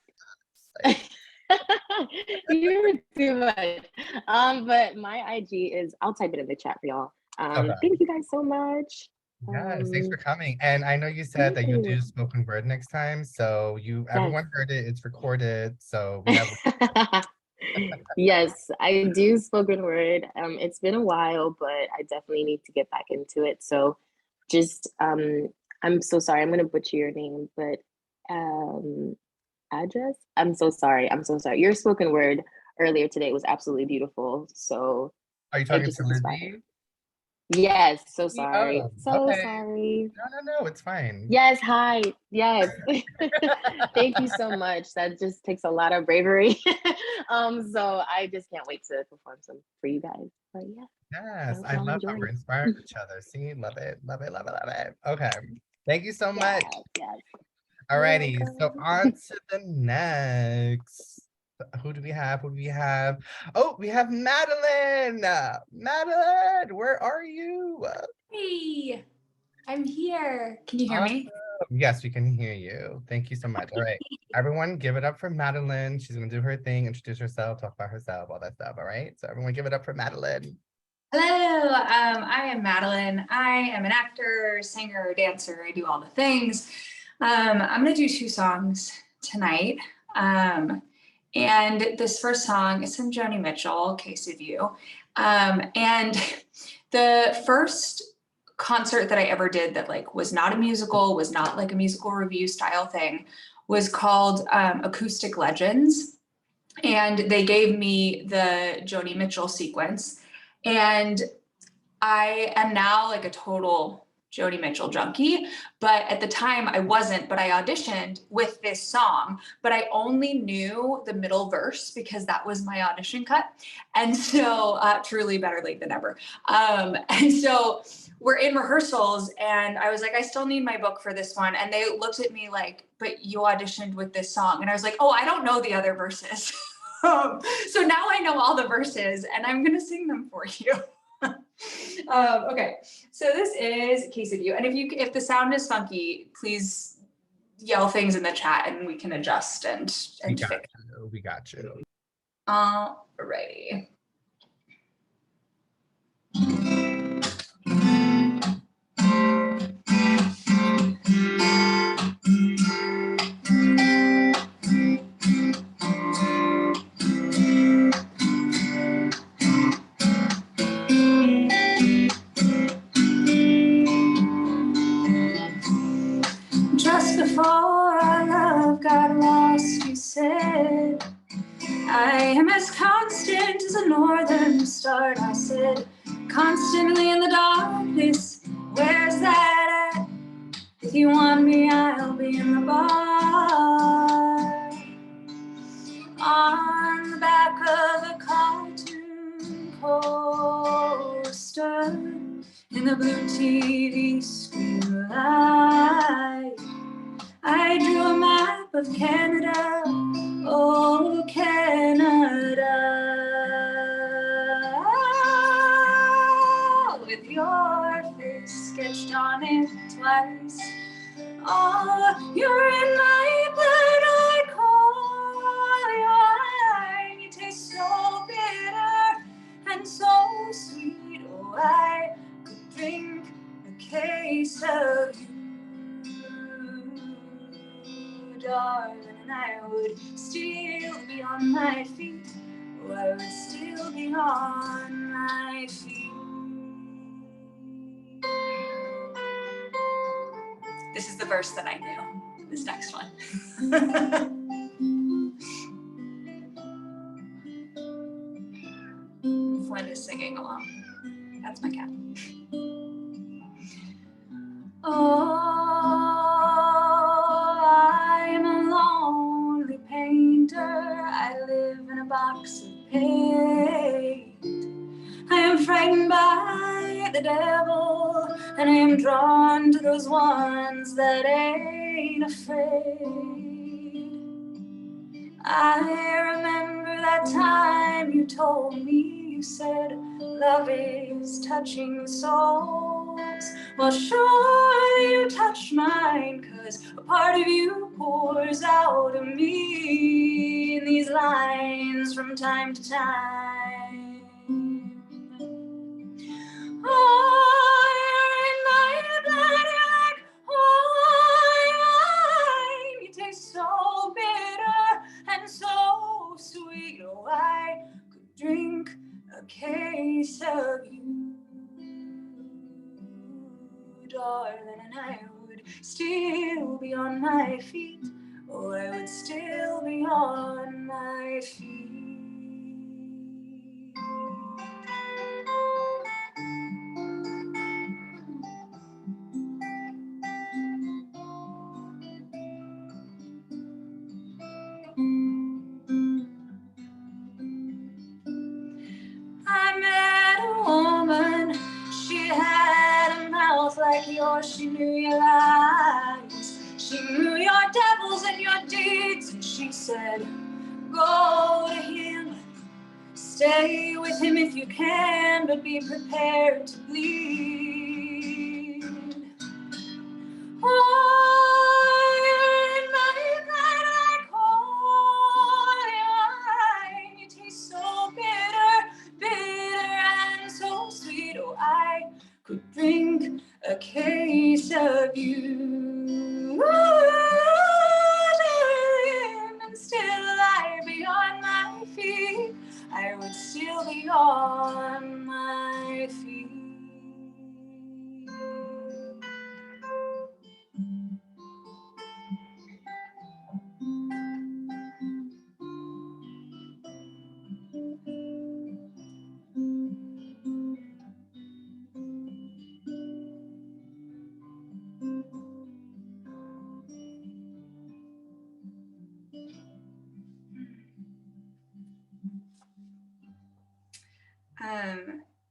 You're too much. But my IG is, I'll type it in the chat for y'all. Okay. Thank you guys so much. Yes, thanks for coming. And I know you said that you'll do spoken word next time. So everyone heard it, it's recorded. So we have Yes, I do spoken word. It's been a while, but I definitely need to get back into it. So just I'm so sorry, I'm gonna butcher your name, but address? I'm so sorry. I'm so sorry. Your spoken word earlier today was absolutely beautiful. So Are you it talking just to inspired. Lizzie? Yes, so sorry. Oh, So okay. sorry. No, it's fine. Yes, hi. Yes. Thank you so much. That just takes a lot of bravery. So I just can't wait to perform some for you guys. But yeah. Yes, I I hope y'all love how enjoy we're it. inspiring each other. See, love it, love it, love it, love it. Okay, thank you so much. Yes. Alrighty, You're so on to the next. Who do we have? Who do we have? Oh, we have Madeline. Madeline, where are you? Hey, I'm here. Can you hear me? Yes, we can hear you. Thank you so much. All right, everyone give it up for Madeline. She's gonna do her thing, introduce herself, talk about herself, all that stuff. All right, so everyone give it up for Madeline. Hello, I am Madeline. I am an actor, singer, dancer. I do all the things. I'm gonna do 2 songs tonight. And this first song is from Joni Mitchell, Case of You. And the first concert that I ever did that like was not a musical, was not like a musical review style thing, was called Acoustic Legends. And they gave me the Joni Mitchell sequence. And I am now like a total Joni Mitchell junkie, but at the time I wasn't, but I auditioned with this song, but I only knew the middle verse because that was my audition cut. And so truly better late than never. And so we're in rehearsals and I was like, I still need my book for this one. And they looked at me like, but you auditioned with this song. And I was like, oh, I don't know the other verses. So now I know all the verses and I'm gonna sing them for you. Okay, so this is Case of You, and if the sound is funky, please yell things in the chat and we can adjust and fix. We got you. Alrighty. Just before our love got lost, you said, I am as constant as a northern star. I said, constantly in the darkness, where's that at? If you want me, I'll be in the bar. On the back of a cartoon poster, in the blue TV screen light, I drew a map of Canada, oh Canada, with your face sketched on it twice. Oh, you're in my blood, I call your wine. You taste so bitter and so sweet. Oh, I could drink a case of you, darling, and I would still be on my feet. Oh, I would still be on my feet. This is the verse that I knew, this next one. Flynn is singing along. That's my cat. Oh, I'm a lonely painter. I live in a box of paint. I am frightened by the devil, and I am drawn to those ones that ain't afraid. I remember that time you told me, you said, love is touching souls. Well, surely you touch mine, 'cause a part of you pours out of me in these lines from time to time. Oh, you're in my blood, you're like wine. You taste so bitter and so sweet. Oh, I could drink a case of you, darling, and I would still be on my feet. Oh, I would still be on my feet. I met a woman, she had a mouth like yours, she knew your lies, she knew your devils and your deeds, and she said, go to him, stay with him if you can, but be prepared to bleed. Oh, you're in my blood like holy wine, you taste so bitter, bitter and so sweet. Oh, I could drink a case of you, darling, and still I'd be on my feet. I would still be on my feet.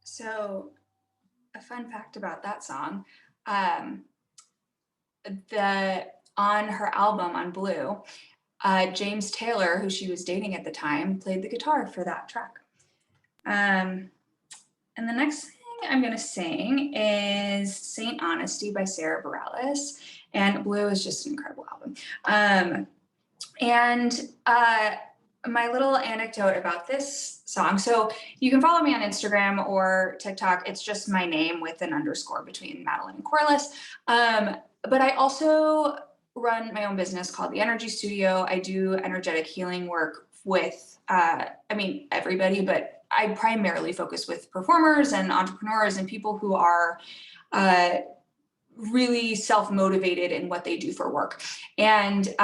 So a fun fact about that song, on her album on Blue, James Taylor, who she was dating at the time, played the guitar for that track. And the next thing I'm gonna sing is Saint Honesty by Sarah Bareilles, and Blue is just an incredible album. My little anecdote about this song. So you can follow me on Instagram or TikTok. It's just my name with an underscore between Madeline and Corliss. But I also run my own business called The Energy Studio. I do energetic healing work with, everybody, but I primarily focus with performers and entrepreneurs and people who are really self-motivated in what they do for work. And,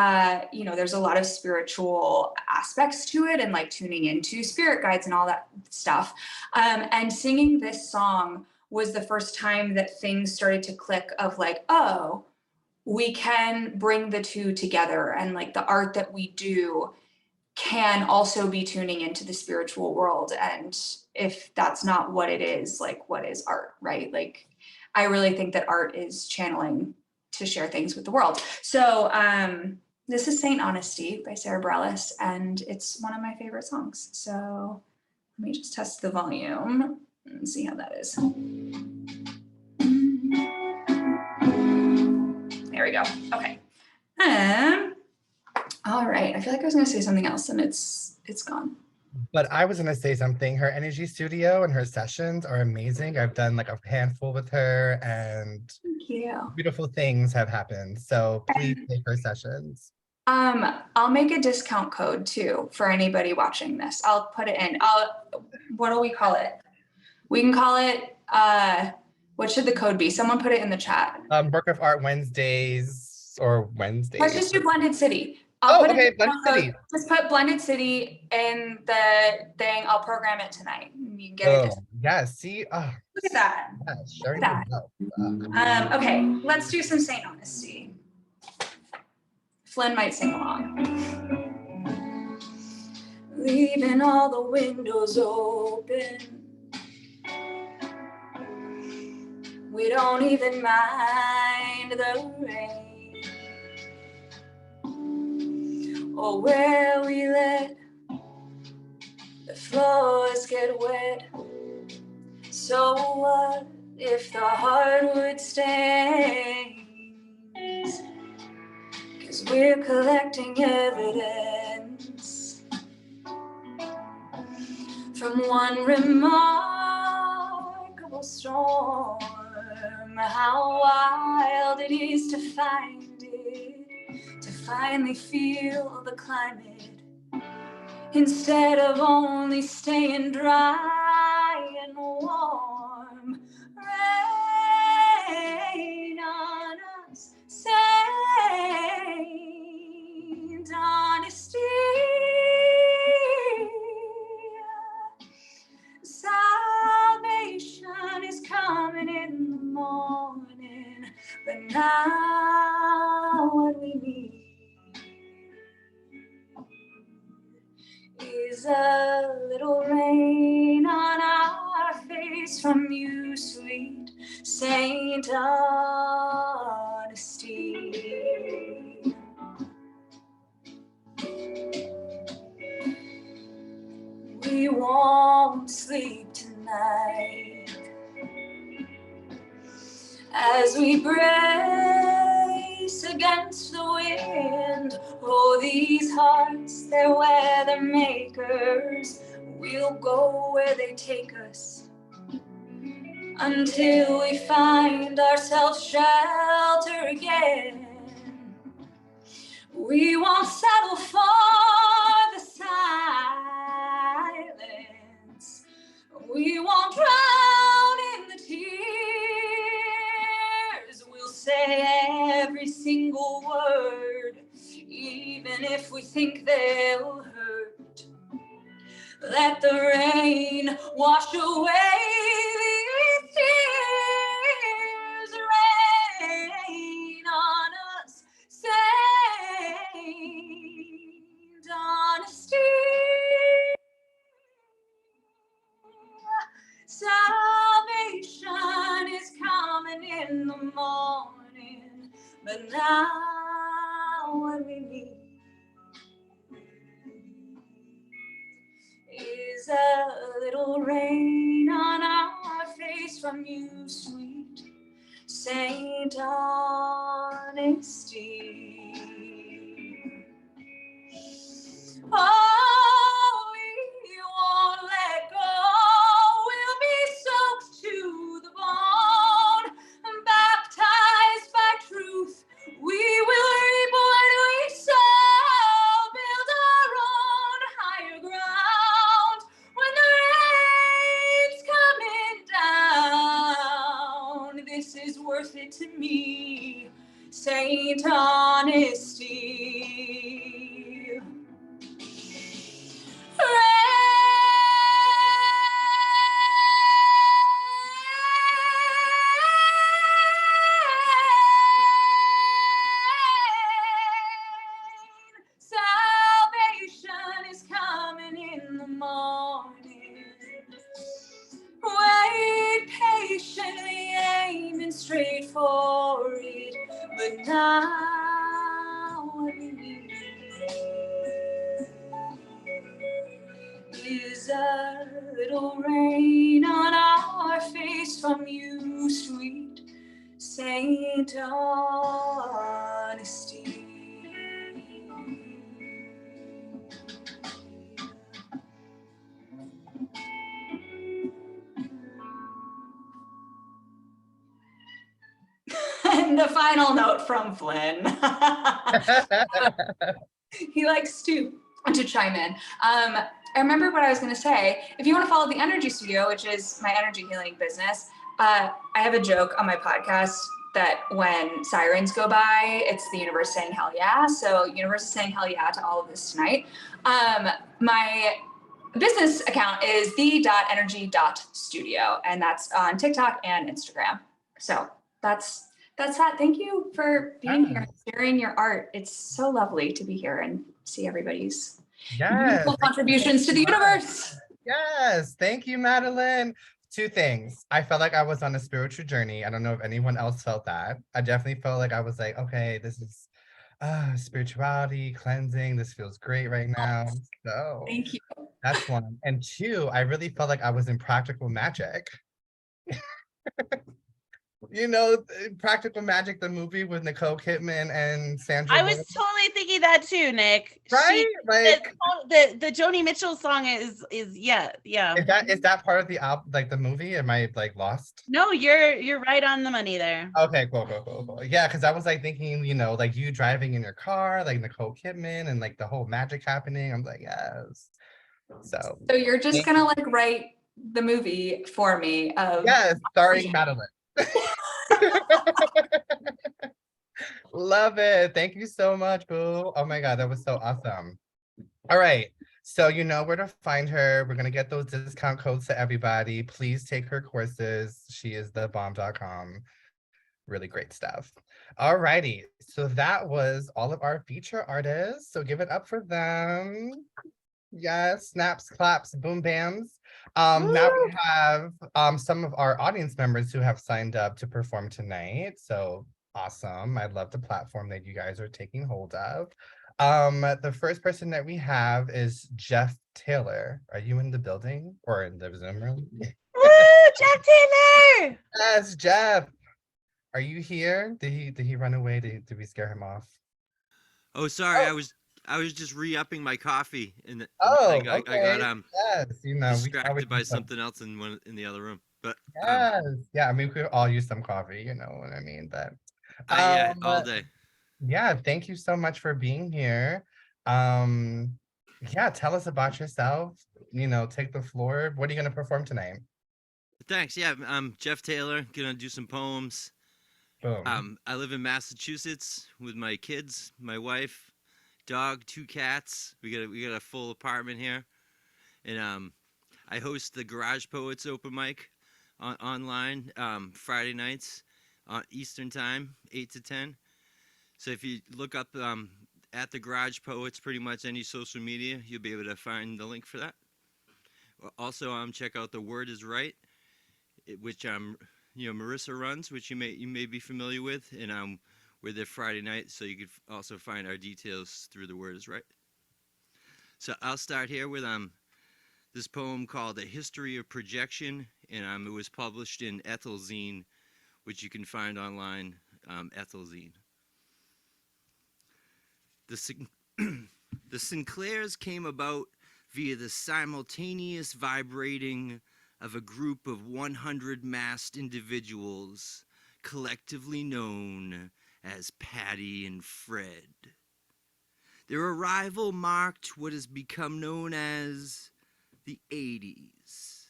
there's a lot of spiritual aspects to it and like tuning into spirit guides and all that stuff. And singing this song was the first time that things started to click of like, oh, we can bring the two together, and like the art that we do can also be tuning into the spiritual world. And if that's not what it is, like what is art, right? Like, I really think that art is channeling to share things with the world. So this is Saint Honesty by Sarah Bareilles, and it's one of my favorite songs. So let me just test the volume and see how that is. There we go. Okay. All right. I feel like I was going to say something else and it's gone. But I was gonna say something. Her Energy Studio and her sessions are amazing. I've done like a handful with her, and Thank you. beautiful things have happened. So please take her sessions. I'll make a discount code too for anybody watching this. I'll put it in. What do we call it? We can call it, What should the code be? Someone put it in the chat. Work of Art Wednesdays or Wednesdays. Let's just do Blended City. Oh, put it okay, in Blended the- City. Just put Blended City in the thing. I'll program it tonight. You can get it. Oh, yeah, see, oh, Look at that. yeah, sharing that. the wealth. Okay, let's do some Saint Honesty. Flynn might sing along. Leaving all the windows open. We don't even mind the rain. Or where we let the floors get wet. So what if the hardwood stains? 'Cause we're collecting evidence from one remarkable storm. How wild it is to find it, to finally feel the climate, instead of only staying dry and warm. Rain on us, Saint Honesty. Salvation is coming in the morning, but now what we need is a little rain on our face from you, sweet Saint Honesty. We won't sleep tonight as we brace against the wind. Oh, these hearts, they're weather makers. We'll go where they take us until we find ourselves shelter again. We won't settle for the silence. We won't drown in the tears. We'll say every single word, even if we think they'll hurt. Let the rain wash away these tears. Rain on us, Saint Honesty. Salvation is coming in the morning, but now what we need is a little rain on our face from you, sweet Saint Honesty. Oh, we won't let go. We'll be soaked to the bone, baptized by truth. We will reap what we sow, build our own higher ground. When the rain's coming down, this is worth it to me, Saint Honesty. Salvation is coming in the morning. Wait patiently, aiming straight for it, but now what we need is a little rain on our face from you, sweet Saint Honesty. And the final note from Flynn. He likes to chime in. I remember what I was going to say. If you want to follow the Energy Studio, which is my energy healing business, I have a joke on my podcast that when sirens go by, it's the universe saying hell yeah. So universe is saying hell yeah to all of this tonight. My business account is the.energy.studio, and that's on TikTok and Instagram. So that's that. Thank you for being here and sharing your art. It's so lovely to be here and see everybody's beautiful contributions to the universe. Yes, thank you, Madeline. Two things. I felt like I was on a spiritual journey. I don't know if anyone else felt that. I definitely felt like I was like, okay, this is spirituality, cleansing. This feels great right now. So thank you. That's one. And two, I really felt like I was in Practical Magic. You know, Practical Magic, the movie with Nicole Kidman and Sandra I was Bullock. totally thinking that too, Nick. Right? The Joni Mitchell song is yeah. Is that part of the album, like the movie? Am I like lost? No, you're right on the money there. Okay, cool. Yeah, because I was like thinking, you know, like you driving in your car, like Nicole Kidman and like the whole magic happening. I'm like, yes. So you're just gonna like write the movie for me of yes, starring Madeline. Love it. Thank you so much, boo. Oh my God, that was so awesome. All right. So you know where to find her. We're going to get those discount codes to everybody. Please take her courses. She is thebomb.com. Really great stuff. All righty. So that was all of our feature artists. So give it up for them. Yes, snaps, claps, boom, bams. Now we have some of our audience members who have signed up to perform tonight. So awesome. I love the platform that you guys are taking hold of. The first person that we have is Jeff Taylor. Are you in the building or in the Zoom room? Woo, Jeff Taylor! Yes, Jeff. Are you here? Did he run away? Did we scare him off? Oh, sorry. I was just re-upping my coffee and I got yes, you know, distracted by something else in the other room. But yes, yeah, I mean, we could all use some coffee, you know what I mean? But yeah, all day. Yeah, thank you so much for being here. Yeah, tell us about yourself. You know, take the floor. What are you gonna perform tonight? Thanks. Yeah, I'm Jeff Taylor. Gonna do some poems. Boom. I live in Massachusetts with my kids, my wife, dog, 2 cats. We got a full apartment here, and I host the Garage Poets open mic online Friday nights on Eastern time, 8 to 10. So if you look up at the Garage Poets, pretty much any social media, you'll be able to find the link for that. Also, check out The Word Is Right, which Marissa runs, which you may be familiar with, and we're there Friday night, so you could also find our details through The Word Is Right. So I'll start here with this poem called A History of Projection, and it was published in Ethelzine, which you can find online, Ethelzine. The Sinclairs came about via the simultaneous vibrating of a group of 100 masked individuals collectively known as Patty and Fred. Their arrival marked what has become known as the 80s.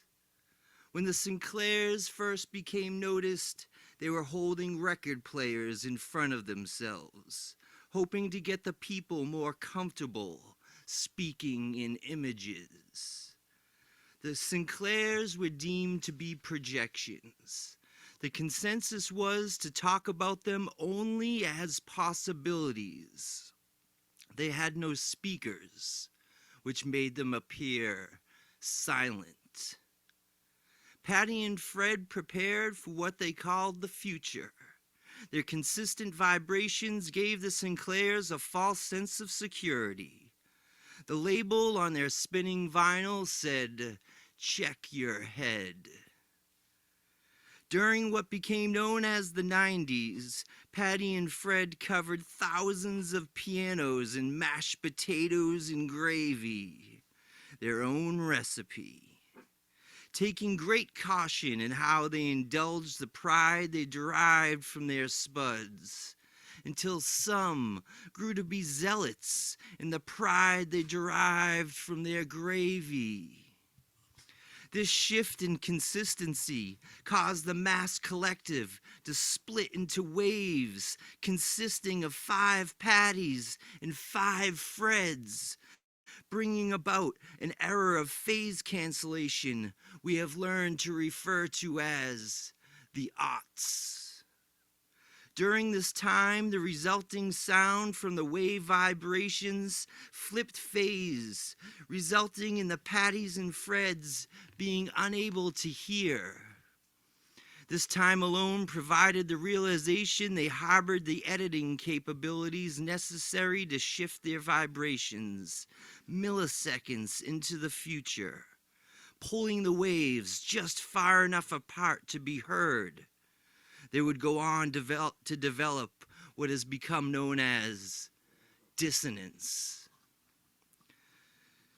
When the Sinclairs first became noticed, they were holding record players in front of themselves, hoping to get the people more comfortable speaking in images. The Sinclairs were deemed to be projections. The consensus was to talk about them only as possibilities. They had no speakers, which made them appear silent. Patty and Fred prepared for what they called the future. Their consistent vibrations gave the Sinclairs a false sense of security. The label on their spinning vinyl said, "Check your head." During what became known as the 90s, Patty and Fred covered thousands of pianos and mashed potatoes and gravy, their own recipe, taking great caution in how they indulged the pride they derived from their spuds, until some grew to be zealots in the pride they derived from their gravy. This shift in consistency caused the mass collective to split into waves consisting of 5 patties and 5 Freds, bringing about an era of phase cancellation we have learned to refer to as the aughts. During this time, the resulting sound from the wave vibrations flipped phase, resulting in the Patties and Freds being unable to hear. This time alone provided the realization they harbored the editing capabilities necessary to shift their vibrations milliseconds into the future, pulling the waves just far enough apart to be heard. They would go on to develop what has become known as dissonance.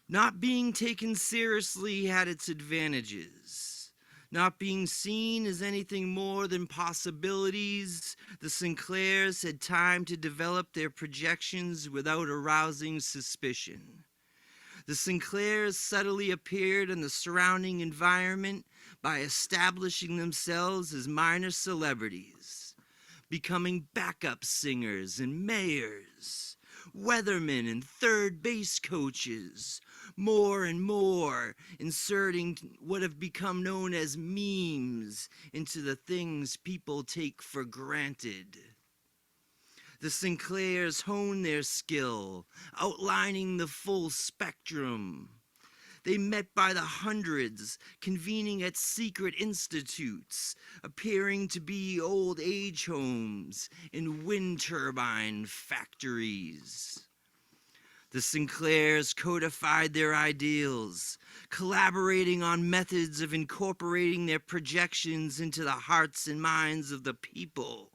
Not being taken seriously had its advantages. Not being seen as anything more than possibilities, the Sinclairs had time to develop their projections without arousing suspicion. The Sinclairs subtly appeared in the surrounding environment by establishing themselves as minor celebrities, becoming backup singers and mayors, weathermen and third base coaches, more and more inserting what have become known as memes into the things people take for granted. The Sinclairs honed their skill, outlining the full spectrum. They met by the hundreds, convening at secret institutes, appearing to be old age homes and wind turbine factories. The Sinclairs codified their ideals, collaborating on methods of incorporating their projections into the hearts and minds of the people.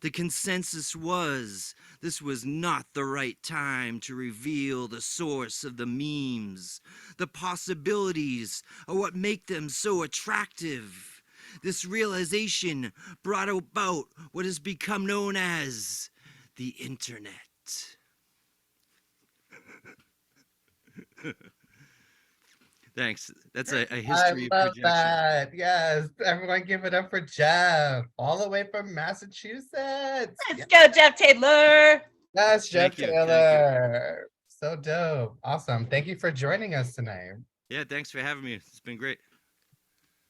The consensus was this was not the right time to reveal the source of the memes. The possibilities are what make them so attractive. This realization brought about what has become known as the internet. Thanks. That's a history I of love projection. that. Yes, everyone give it up for Jeff, all the way from Massachusetts. Let's go, Jeff Taylor. That's Jeff Thank you, thank you. Taylor. So dope. Awesome. Thank you for joining us tonight. Yeah, thanks for having me. It's been great.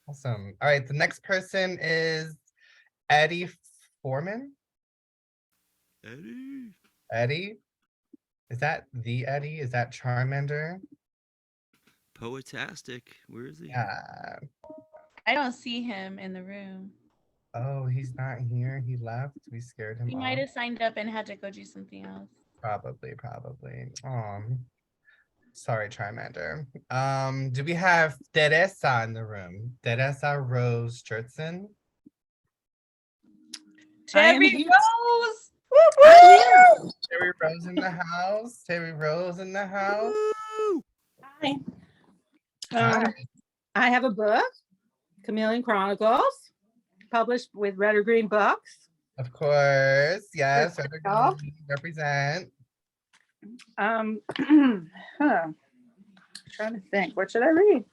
Awesome. All right, the next person is Eddie Foreman. Eddie. Eddie? Is that the Eddie? Is that Charmander? Poetastic. Where is he? Yeah. I don't see him in the room. Oh, he's not here. He left. We scared him He off. might have signed up and had to go do something else. Probably. Sorry, Charmander. Do we have Teresa in the room? Teresa Rose Jurtson? Terry Rose. Terry Rose in the house. Terry Rose in the house. Hi. Hi. I have a book, Chameleon Chronicles, published with Red or Green Books. Of course, yes. There we go. Represent. Trying to think, what should I read?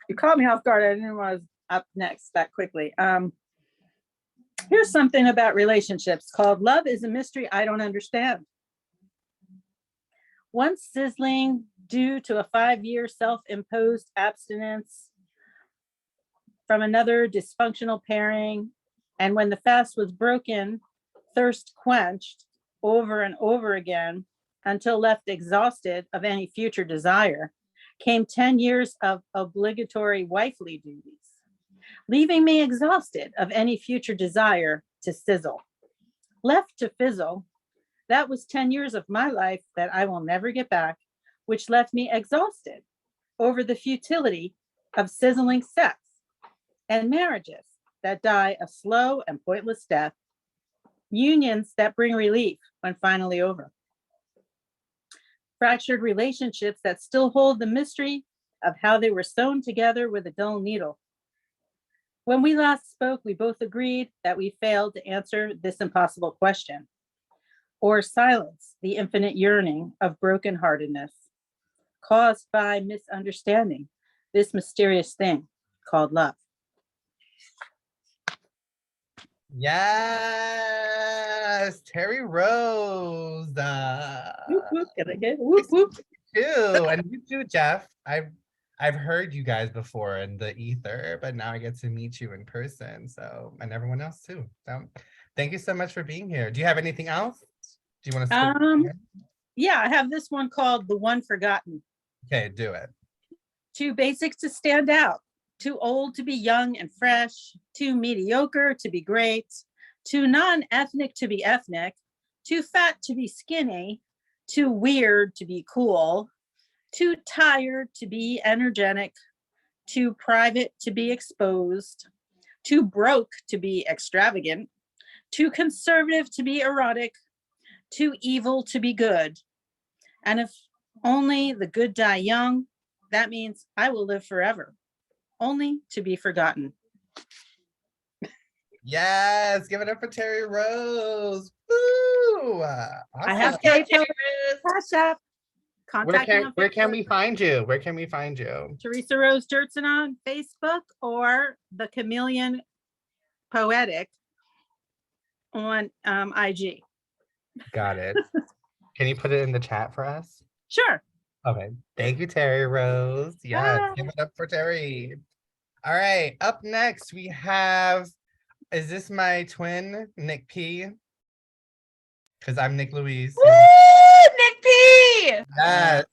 You caught me off guard. I didn't want to up next that quickly. Here's something about relationships called Love is a Mystery I Don't Understand. Once sizzling due to a 5-year self-imposed abstinence from another dysfunctional pairing, and when the fast was broken, thirst quenched over and over again until left exhausted of any future desire, came 10 years of obligatory wifely duties, leaving me exhausted of any future desire to sizzle. Left to fizzle, that was 10 years of my life that I will never get back, which left me exhausted over the futility of sizzling sex and marriages that die a slow and pointless death, unions that bring relief when finally over, fractured relationships that still hold the mystery of how they were sewn together with a dull needle. When we last spoke, we both agreed that we failed to answer this impossible question. or silence the infinite yearning of brokenheartedness caused by misunderstanding this mysterious thing called love. Yes, Terry Rose. Whoop, whoop. Can I get whoop, whoop? Too, and you too, Jeff. I've heard you guys before in the ether, but now I get to meet you in person. So, and everyone else too. So, thank you so much for being here. Do you have anything else? Do you want to? Yeah, I have this one called The One Forgotten. Okay, do it. Too basic to stand out, too old to be young and fresh, too mediocre to be great, too non-ethnic to be ethnic, too fat to be skinny, too weird to be cool, too tired to be energetic, too private to be exposed, too broke to be extravagant, too conservative to be erotic, too evil to be good. And if only the good die young, that means I will live forever, only to be forgotten. Yes, give it up for Terry Rose. Woo! I have PayPal, Cash App. Contact me on Where can Facebook. we find you? Where can we find you? Teresa Rose Dirtson on Facebook, or The Chameleon Poetic on IG. Got it. Can you put it in the chat for us? Sure. Okay. Thank you, Terry Rose. Yes, Bye. give it up for Terry. All right. Up next, we have, is this my twin, Nick P? Because I'm Nick Louise. Woo! Nick P! Yes.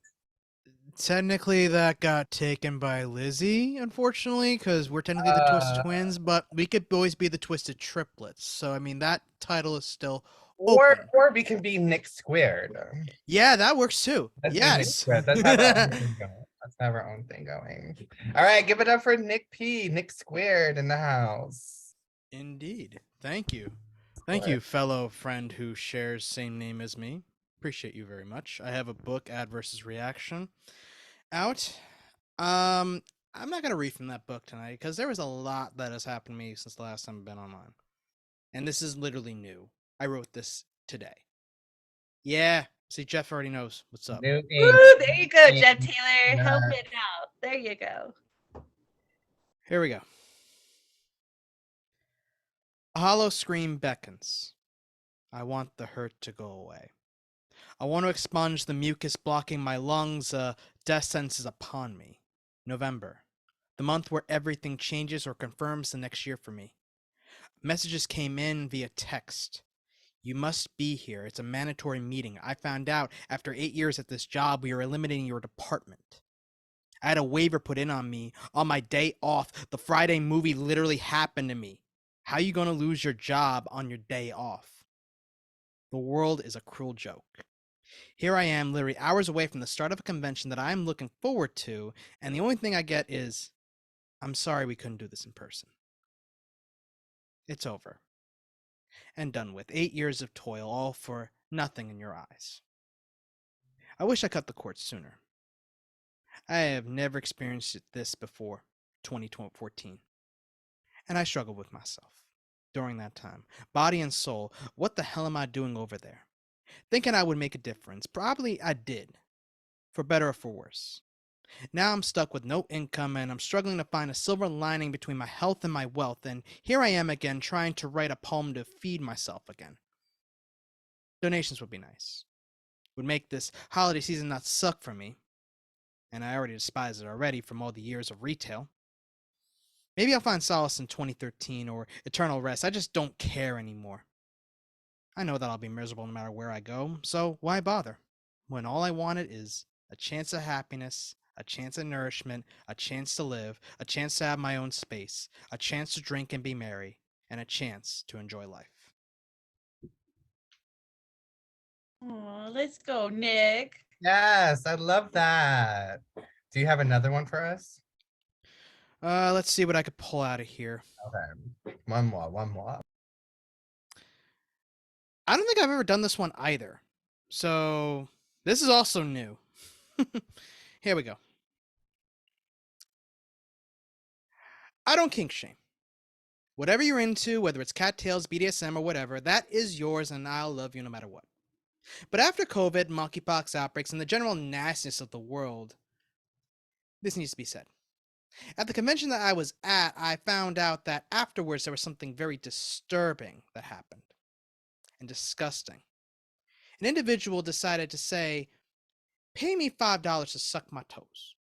Technically, that got taken by Lizzie, unfortunately, because we're technically the Twisted Twins, but we could always be the Twisted Triplets. So, I mean, that title is still open. Or we can be Nick Squared. Yeah, that works too. Let's be Nick Yes. Squared. Let's have our own thing going. Let's have our own thing going. All right, give it up for Nick P, Nick Squared in the house. Indeed. Thank you. Thank you, fellow friend who shares same name as me. Appreciate you very much. I have a book, Ad versus Reaction, out. I'm not gonna read from that book tonight because there was a lot that has happened to me since the last time I've been online. And this is literally new. I wrote this today. Yeah. See, Jeff already knows what's up. Woo, there you go, Jeff Taylor. Help it out. There you go. Here we go. A hollow scream beckons. I want the hurt to go away. I want to expunge the mucus blocking my lungs. Death sentence is upon me. November, the month where everything changes or confirms the next year for me. Messages came in via text. You must be here. It's a mandatory meeting. I found out after 8 years at this job, we are eliminating your department. I had a waiver put in on me on my day off. The Friday movie literally happened to me. How are you going to lose your job on your day off? The world is a cruel joke. Here I am, literally hours away from the start of a convention that I'm looking forward to, and the only thing I get is, I'm sorry we couldn't do this in person. It's over. And done with. 8 years of toil, all for nothing in your eyes. I wish I cut the cord sooner. I have never experienced this before, 2014. And I struggled with myself during that time. Body and soul, what the hell am I doing over there? Thinking I would make a difference. Probably I did. For better or for worse. Now I'm stuck with no income and I'm struggling to find a silver lining between my health and my wealth, and here I am again trying to write a poem to feed myself again. Donations would be nice. Would make this holiday season not suck for me. And I already despise it already from all the years of retail. Maybe I'll find solace in 2013 or eternal rest. I just don't care anymore. I know that I'll be miserable no matter where I go, so why bother? When all I wanted is a chance of happiness, a chance of nourishment, a chance to live, a chance to have my own space, a chance to drink and be merry, and a chance to enjoy life. Oh, let's go, Nick. Yes, I love that. Do you have another one for us? Let's see what I could pull out of here. Okay, one more. I don't think I've ever done this one either. So this is also new. Here we go. I don't kink shame. Whatever you're into, whether it's cattails, BDSM, or whatever, that is yours and I'll love you no matter what. But after COVID, monkeypox outbreaks, and the general nastiness of the world, this needs to be said. At the convention that I was at, I found out that afterwards there was something very disturbing that happened and disgusting. An individual decided to say, "Pay me $5 to suck my toes."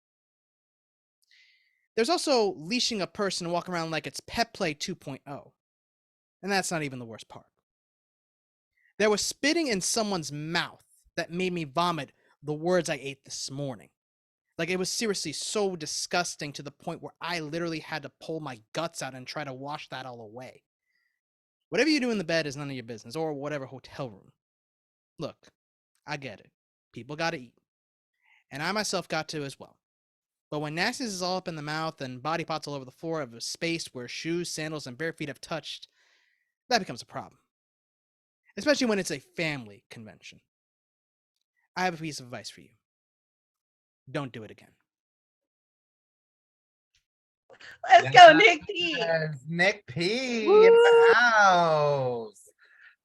There's also leashing a person and walking around like it's Pet Play 2.0. And that's not even the worst part. There was spitting in someone's mouth that made me vomit the words I ate this morning. Like, it was seriously so disgusting to the point where I literally had to pull my guts out and try to wash that all away. Whatever you do in the bed is none of your business, or whatever hotel room. Look, I get it. People gotta eat. And I myself got to as well. But when nastiness is all up in the mouth and body parts all over the floor of a space where shoes, sandals, and bare feet have touched, that becomes a problem. Especially when it's a family convention. I have a piece of advice for you. Don't do it again. Let's go, Nick P. Yes, Nick P in the house.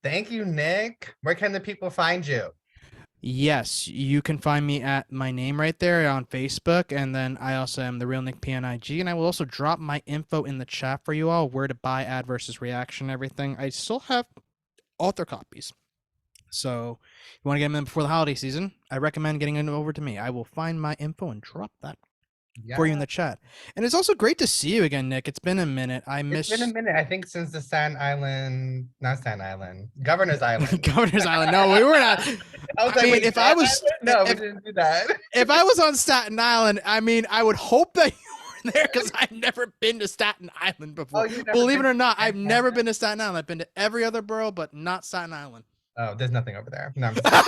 Thank you, Nick. Where can the people find you? Yes, you can find me at my name right there on Facebook, and then I also am the real Nick P on IG, and I will also drop my info in the chat for you all, where to buy Ad versus Reaction, everything. I still have author copies, so if you want to get them in before the holiday season, I recommend getting them over to me. I will find my info and drop that for you in the chat. And it's also great to see you again, Nick. It's been a minute. It's been a minute. I think since the Governor's Island. Governor's Island. No, we were not. I was I like, mean, wait, if I Staten was, Island? No, we if, didn't do that. if I was on Staten Island, I mean, I would hope that you were there because I've never been to Staten Island before. you've never Believe been it or to not, I've Staten never been to Staten Island. I've been to every other borough, but not Staten Island. Oh, there's nothing over there. No, I'm just kidding.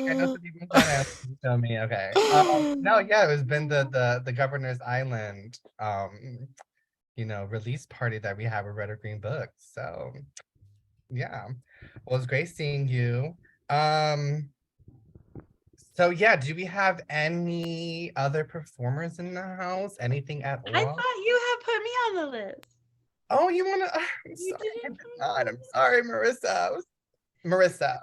I know some people trying to tell me. Okay. No, yeah, it's been the Governor's Island release party that we have with Red or Green Books. So yeah. Well, it's great seeing you. So yeah, do we have any other performers in the house? Anything at all? I thought you had put me on the list. Oh, you wanna? I'm sorry, I did not. I'm sorry, Marissa.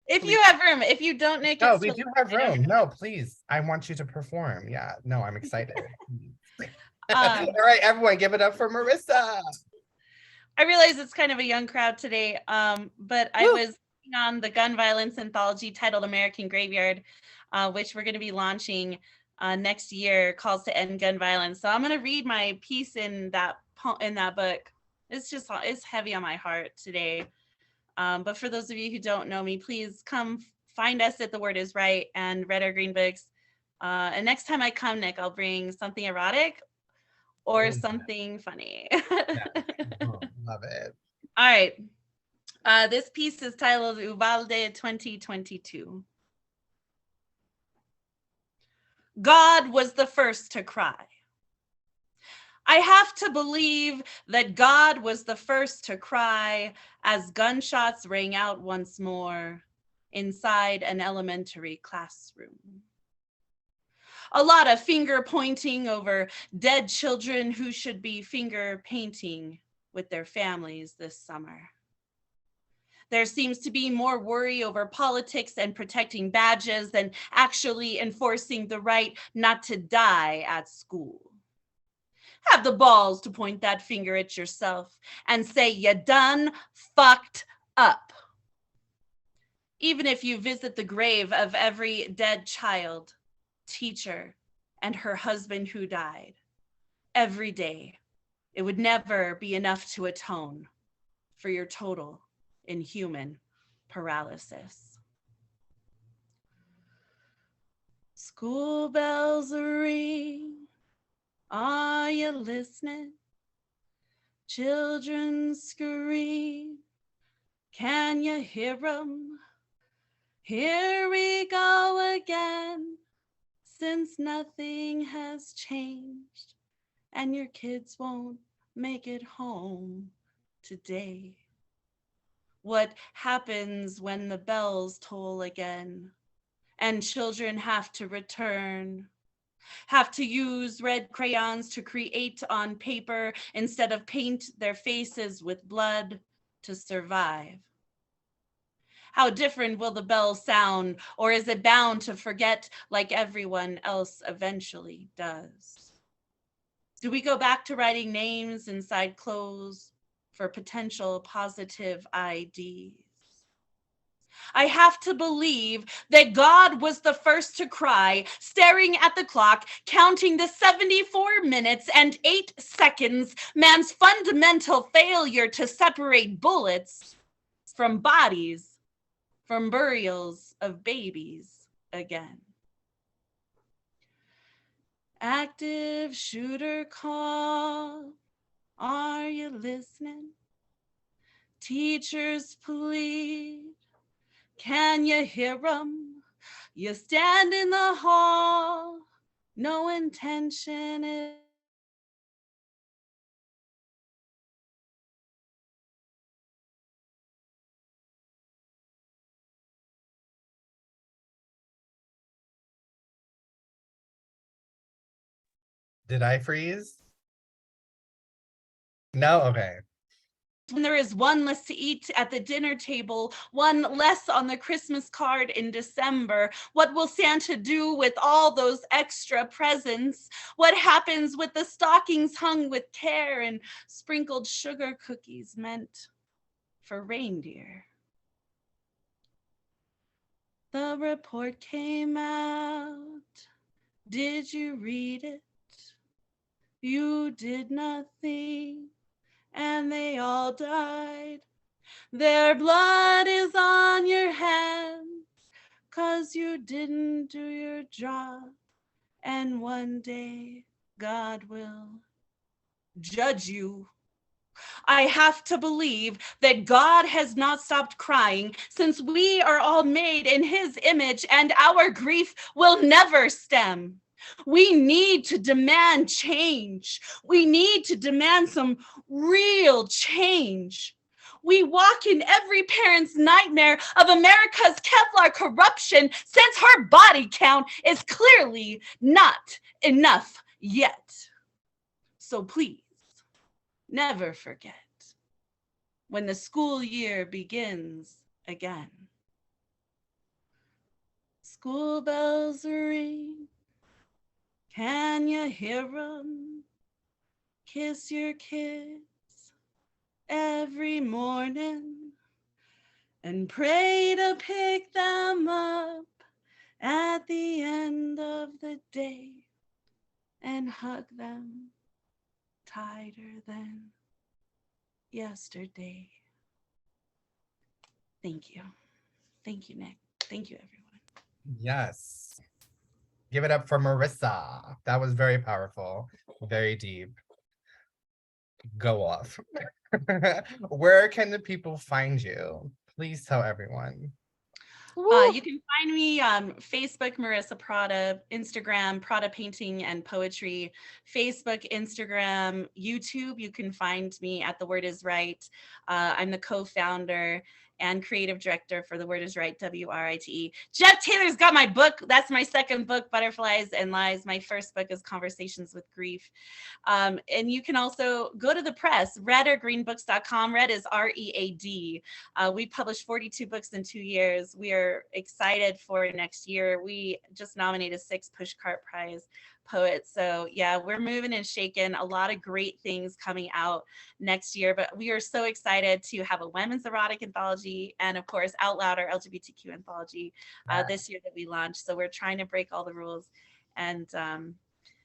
If you have room, if you don't, Nick. No, it's we totally do have fine. room. No, please. I want you to perform. Yeah. No, I'm excited. Um, All right, everyone, give it up for Marissa. I realize it's kind of a young crowd today, but I was working on the gun violence anthology titled American Graveyard, which we're going to be launching next year, Calls to End Gun Violence. So I'm going to read my piece in that book. It's heavy on my heart today. But for those of you who don't know me, please come find us at The Word Is Right and Red or Green Books. And next time I come, Nick, I'll bring something erotic or something funny. Love it. All right. This piece is titled Uvalde 2022. God was the first to cry. I have to believe that God was the first to cry as gunshots rang out once more inside an elementary classroom. A lot of finger pointing over dead children who should be finger painting with their families this summer. There seems to be more worry over politics and protecting badges than actually enforcing the right not to die at school. Have the balls to point that finger at yourself and say you done fucked up. Even if you visit the grave of every dead child, teacher, and her husband who died, every day, it would never be enough to atone for your total inhuman paralysis. School bells ring. Are you listening? Children scream. Can you hear them? Here we go again. Since nothing has changed and your kids won't make it home today. What happens when the bells toll again and children have to return? have to use red crayons to create on paper instead of paint their faces with blood to survive? How different will the bell sound, or is it bound to forget like everyone else eventually does? Do we go back to writing names inside clothes for potential positive IDs? I have to believe that God was the first to cry, staring at the clock, counting the 74 minutes and 8 seconds, man's fundamental failure to separate bullets from bodies, from burials of babies again. Active shooter call, are you listening? Teachers plead, can you hear them? You stand in the hall, no intention is. Did I freeze? No? Okay. When there is one less to eat at the dinner table, one less on the Christmas card in December, what will Santa do with all those extra presents? What happens with the stockings hung with care and sprinkled sugar cookies meant for reindeer? The report came out. Did you read it? You did nothing, and they all died. Their blood is on your hands, 'cause you didn't do your job. And one day God will judge you. I have to believe that God has not stopped crying, since we are all made in his image and our grief will never stem. We need to demand change. We need to demand some real change. We walk in every parent's nightmare of America's Kevlar corruption, since her body count is clearly not enough yet. So please, never forget when the school year begins again. School bells ring. Can you hear them? Kiss your kids every morning and pray to pick them up at the end of the day and hug them tighter than yesterday. Thank you. Thank you, Nick. Thank you, everyone. Yes. Give it up for Marissa. That was very powerful, very deep. Go off. Where can the people find you? Please tell everyone. You can find me Facebook, Marissa Prada, Instagram, Prada Painting and Poetry, Facebook, Instagram, YouTube. You can find me at The Word Is Right. I'm the co-founder and creative director for The Word Is Right, WRITE. Jeff Taylor's got my book. That's my second book, Butterflies and Lies. My first book is Conversations with Grief. And you can also go to the press, redorgreenbooks.com. Red is READ. We published 42 books in 2 years. We are excited for next year. We just nominated 6 Pushcart Prize poets. So yeah, we're moving and shaking. A lot of great things coming out next year, but we are so excited to have a women's erotic anthology and of course Out Loud, our LGBTQ anthology this year that we launched. So we're trying to break all the rules. And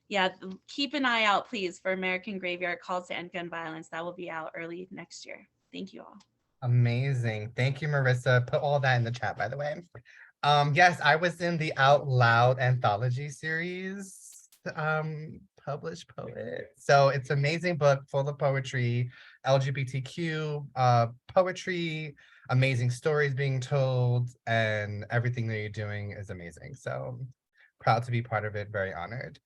yeah, keep an eye out, please, for American Graveyard Calls to End Gun Violence. That will be out early next year. Thank you all. Amazing. Thank you, Marissa. Put all that in the chat, by the way. Yes, I was in the Out Loud anthology series, published poet. So it's an amazing book full of poetry, LGBTQ poetry, amazing stories being told, and everything that you're doing is amazing. So proud to be part of it, very honored.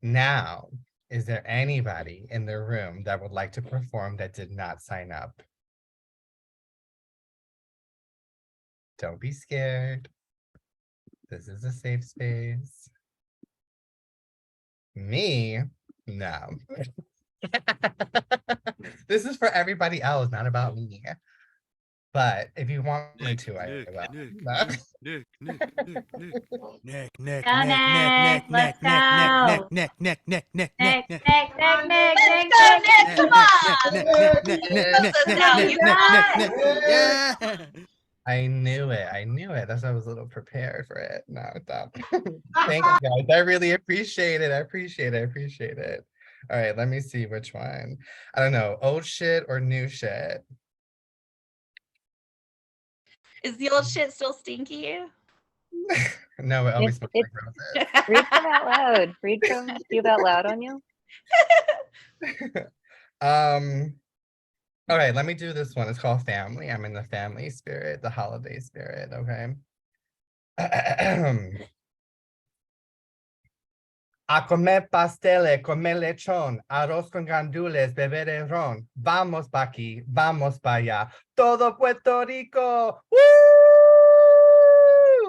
Now, is there anybody in the room that would like to perform that did not sign up? Don't be scared. This is a safe space. Me? No. This is for everybody else, not about me. But if you want me to, I will. No. Nick, Go, Nick. Let's go. Nick. Nick, Nick, Nick, Nick, Nick, Nick, come on. Yeah. I knew it. I knew it. That's why I was a little prepared for it. No, stop. Thank you guys. I really appreciate it. I appreciate it. All right, let me see which one. I don't know, old shit or new shit. Is the old shit still stinky? No, it always smells like roses. Read from out loud. Read from you out loud on you. All right, let me do this one. It's called family. I'm in the family spirit, the holiday spirit, okay? A comer pasteles, comer lechón, arroz con gandules, beber ron. Vamos pa' aquí, vamos pa' allá. Todo Puerto Rico.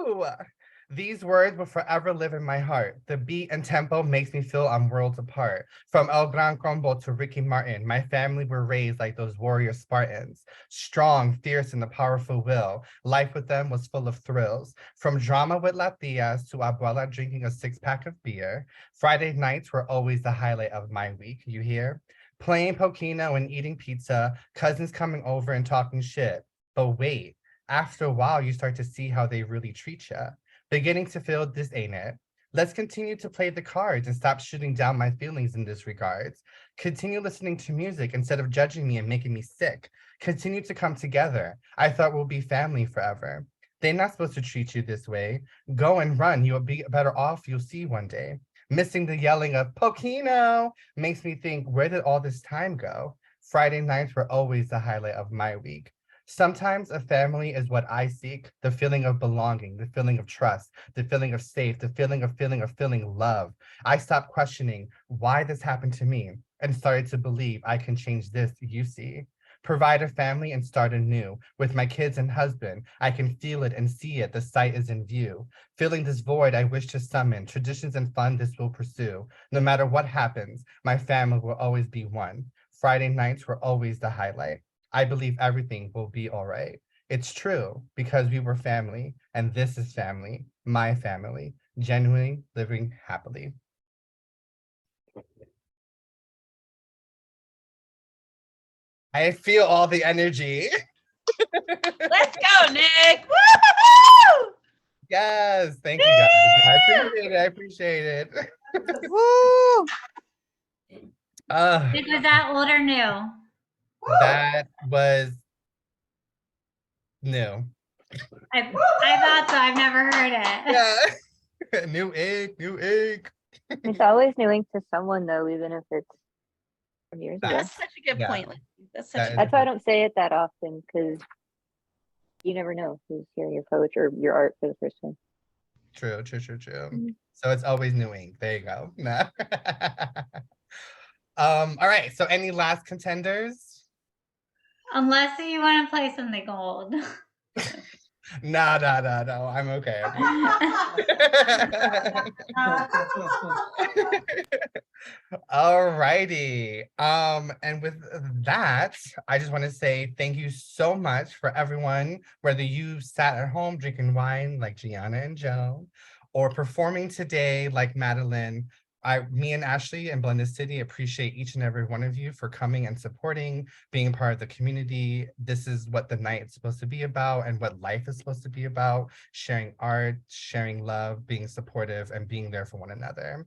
Woo! These words will forever live in my heart. The beat and tempo makes me feel I'm worlds apart. From El Gran Combo to Ricky Martin, my family were raised like those warrior Spartans. Strong, fierce, and a powerful will. Life with them was full of thrills. From drama with La Tias to Abuela drinking a 6-pack of beer. Friday nights were always the highlight of my week, you hear? Playing Pokino and eating pizza, cousins coming over and talking shit. But wait, after a while, you start to see how they really treat you. Beginning to feel this ain't it. Let's continue to play the cards and stop shooting down my feelings in this regards. Continue listening to music instead of judging me and making me sick. Continue to come together. I thought we'll be family forever. They're not supposed to treat you this way. Go and run. You'll be better off. You'll see one day. Missing the yelling of Pokino makes me think, where did all this time go? Friday nights were always the highlight of my week. Sometimes a family is what I seek, the feeling of belonging, the feeling of trust, the feeling of safe, the feeling of feeling love. I stopped questioning why this happened to me and started to believe I can change this, you see. Provide a family and start anew. With my kids and husband, I can feel it and see it, the sight is in view. Filling this void I wish to summon, traditions and fun this will pursue. No matter what happens, my family will always be one. Friday nights were always the highlight. I believe everything will be all right. It's true because we were family and this is family, my family, genuinely living happily. I feel all the energy. Let's go, Nick. Woo! Yes, thank you guys. I appreciate it. Woo! Uh, Was that old or new? that was new. I thought so. I've never heard it. Yeah. New ink. It's always new ink to someone though, even if it's from years ago. That's such a good point. Lindsay. That's such a That's why I don't say it that often, because you never know who's hearing your poetry or your art for the first time. True. So it's always new ink. There you go. No. All right. So any last contenders? Unless you want to play something old. No. I'm okay. All righty. And with that, I just want to say thank you so much for everyone, whether you sat at home drinking wine like Gianna and Joe, or performing today like Madeline. Me and Ashley and Blended City appreciate each and every one of you for coming and supporting, being part of the community. This is what the night is supposed to be about and what life is supposed to be about: sharing art, sharing love, being supportive, and being there for one another.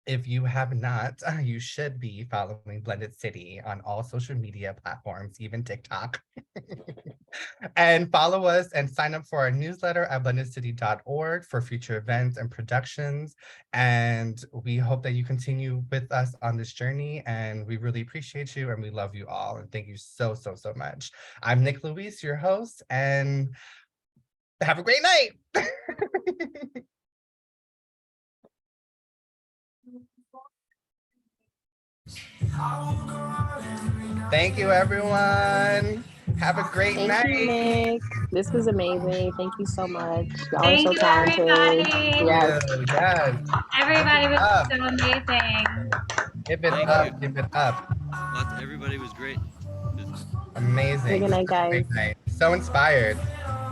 If you have not, you should be following Blended City on all social media platforms, even TikTok. And follow us and sign up for our newsletter at blendedcity.org for future events and productions. And we hope that you continue with us on this journey. And we really appreciate you and we love you all. And thank you so much. I'm Nick Luis, your host, and have a great night. Thank you, everyone. Have a great night. Thank you, Nick. This was amazing. Thank you so much. Y'all are Thank so you, talented. everybody. Yes. Yes. Everybody was Up. so amazing. Give it Thank up. you. Give it up. Everybody was great. Amazing. Have a good night, Such a great guys. night. So inspired.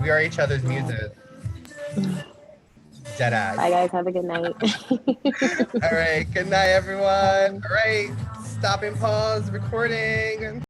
We are each other's muses. Dead ass. Bye, guys. Have a good night. All right. Good night, everyone. All right. Stop and pause recording.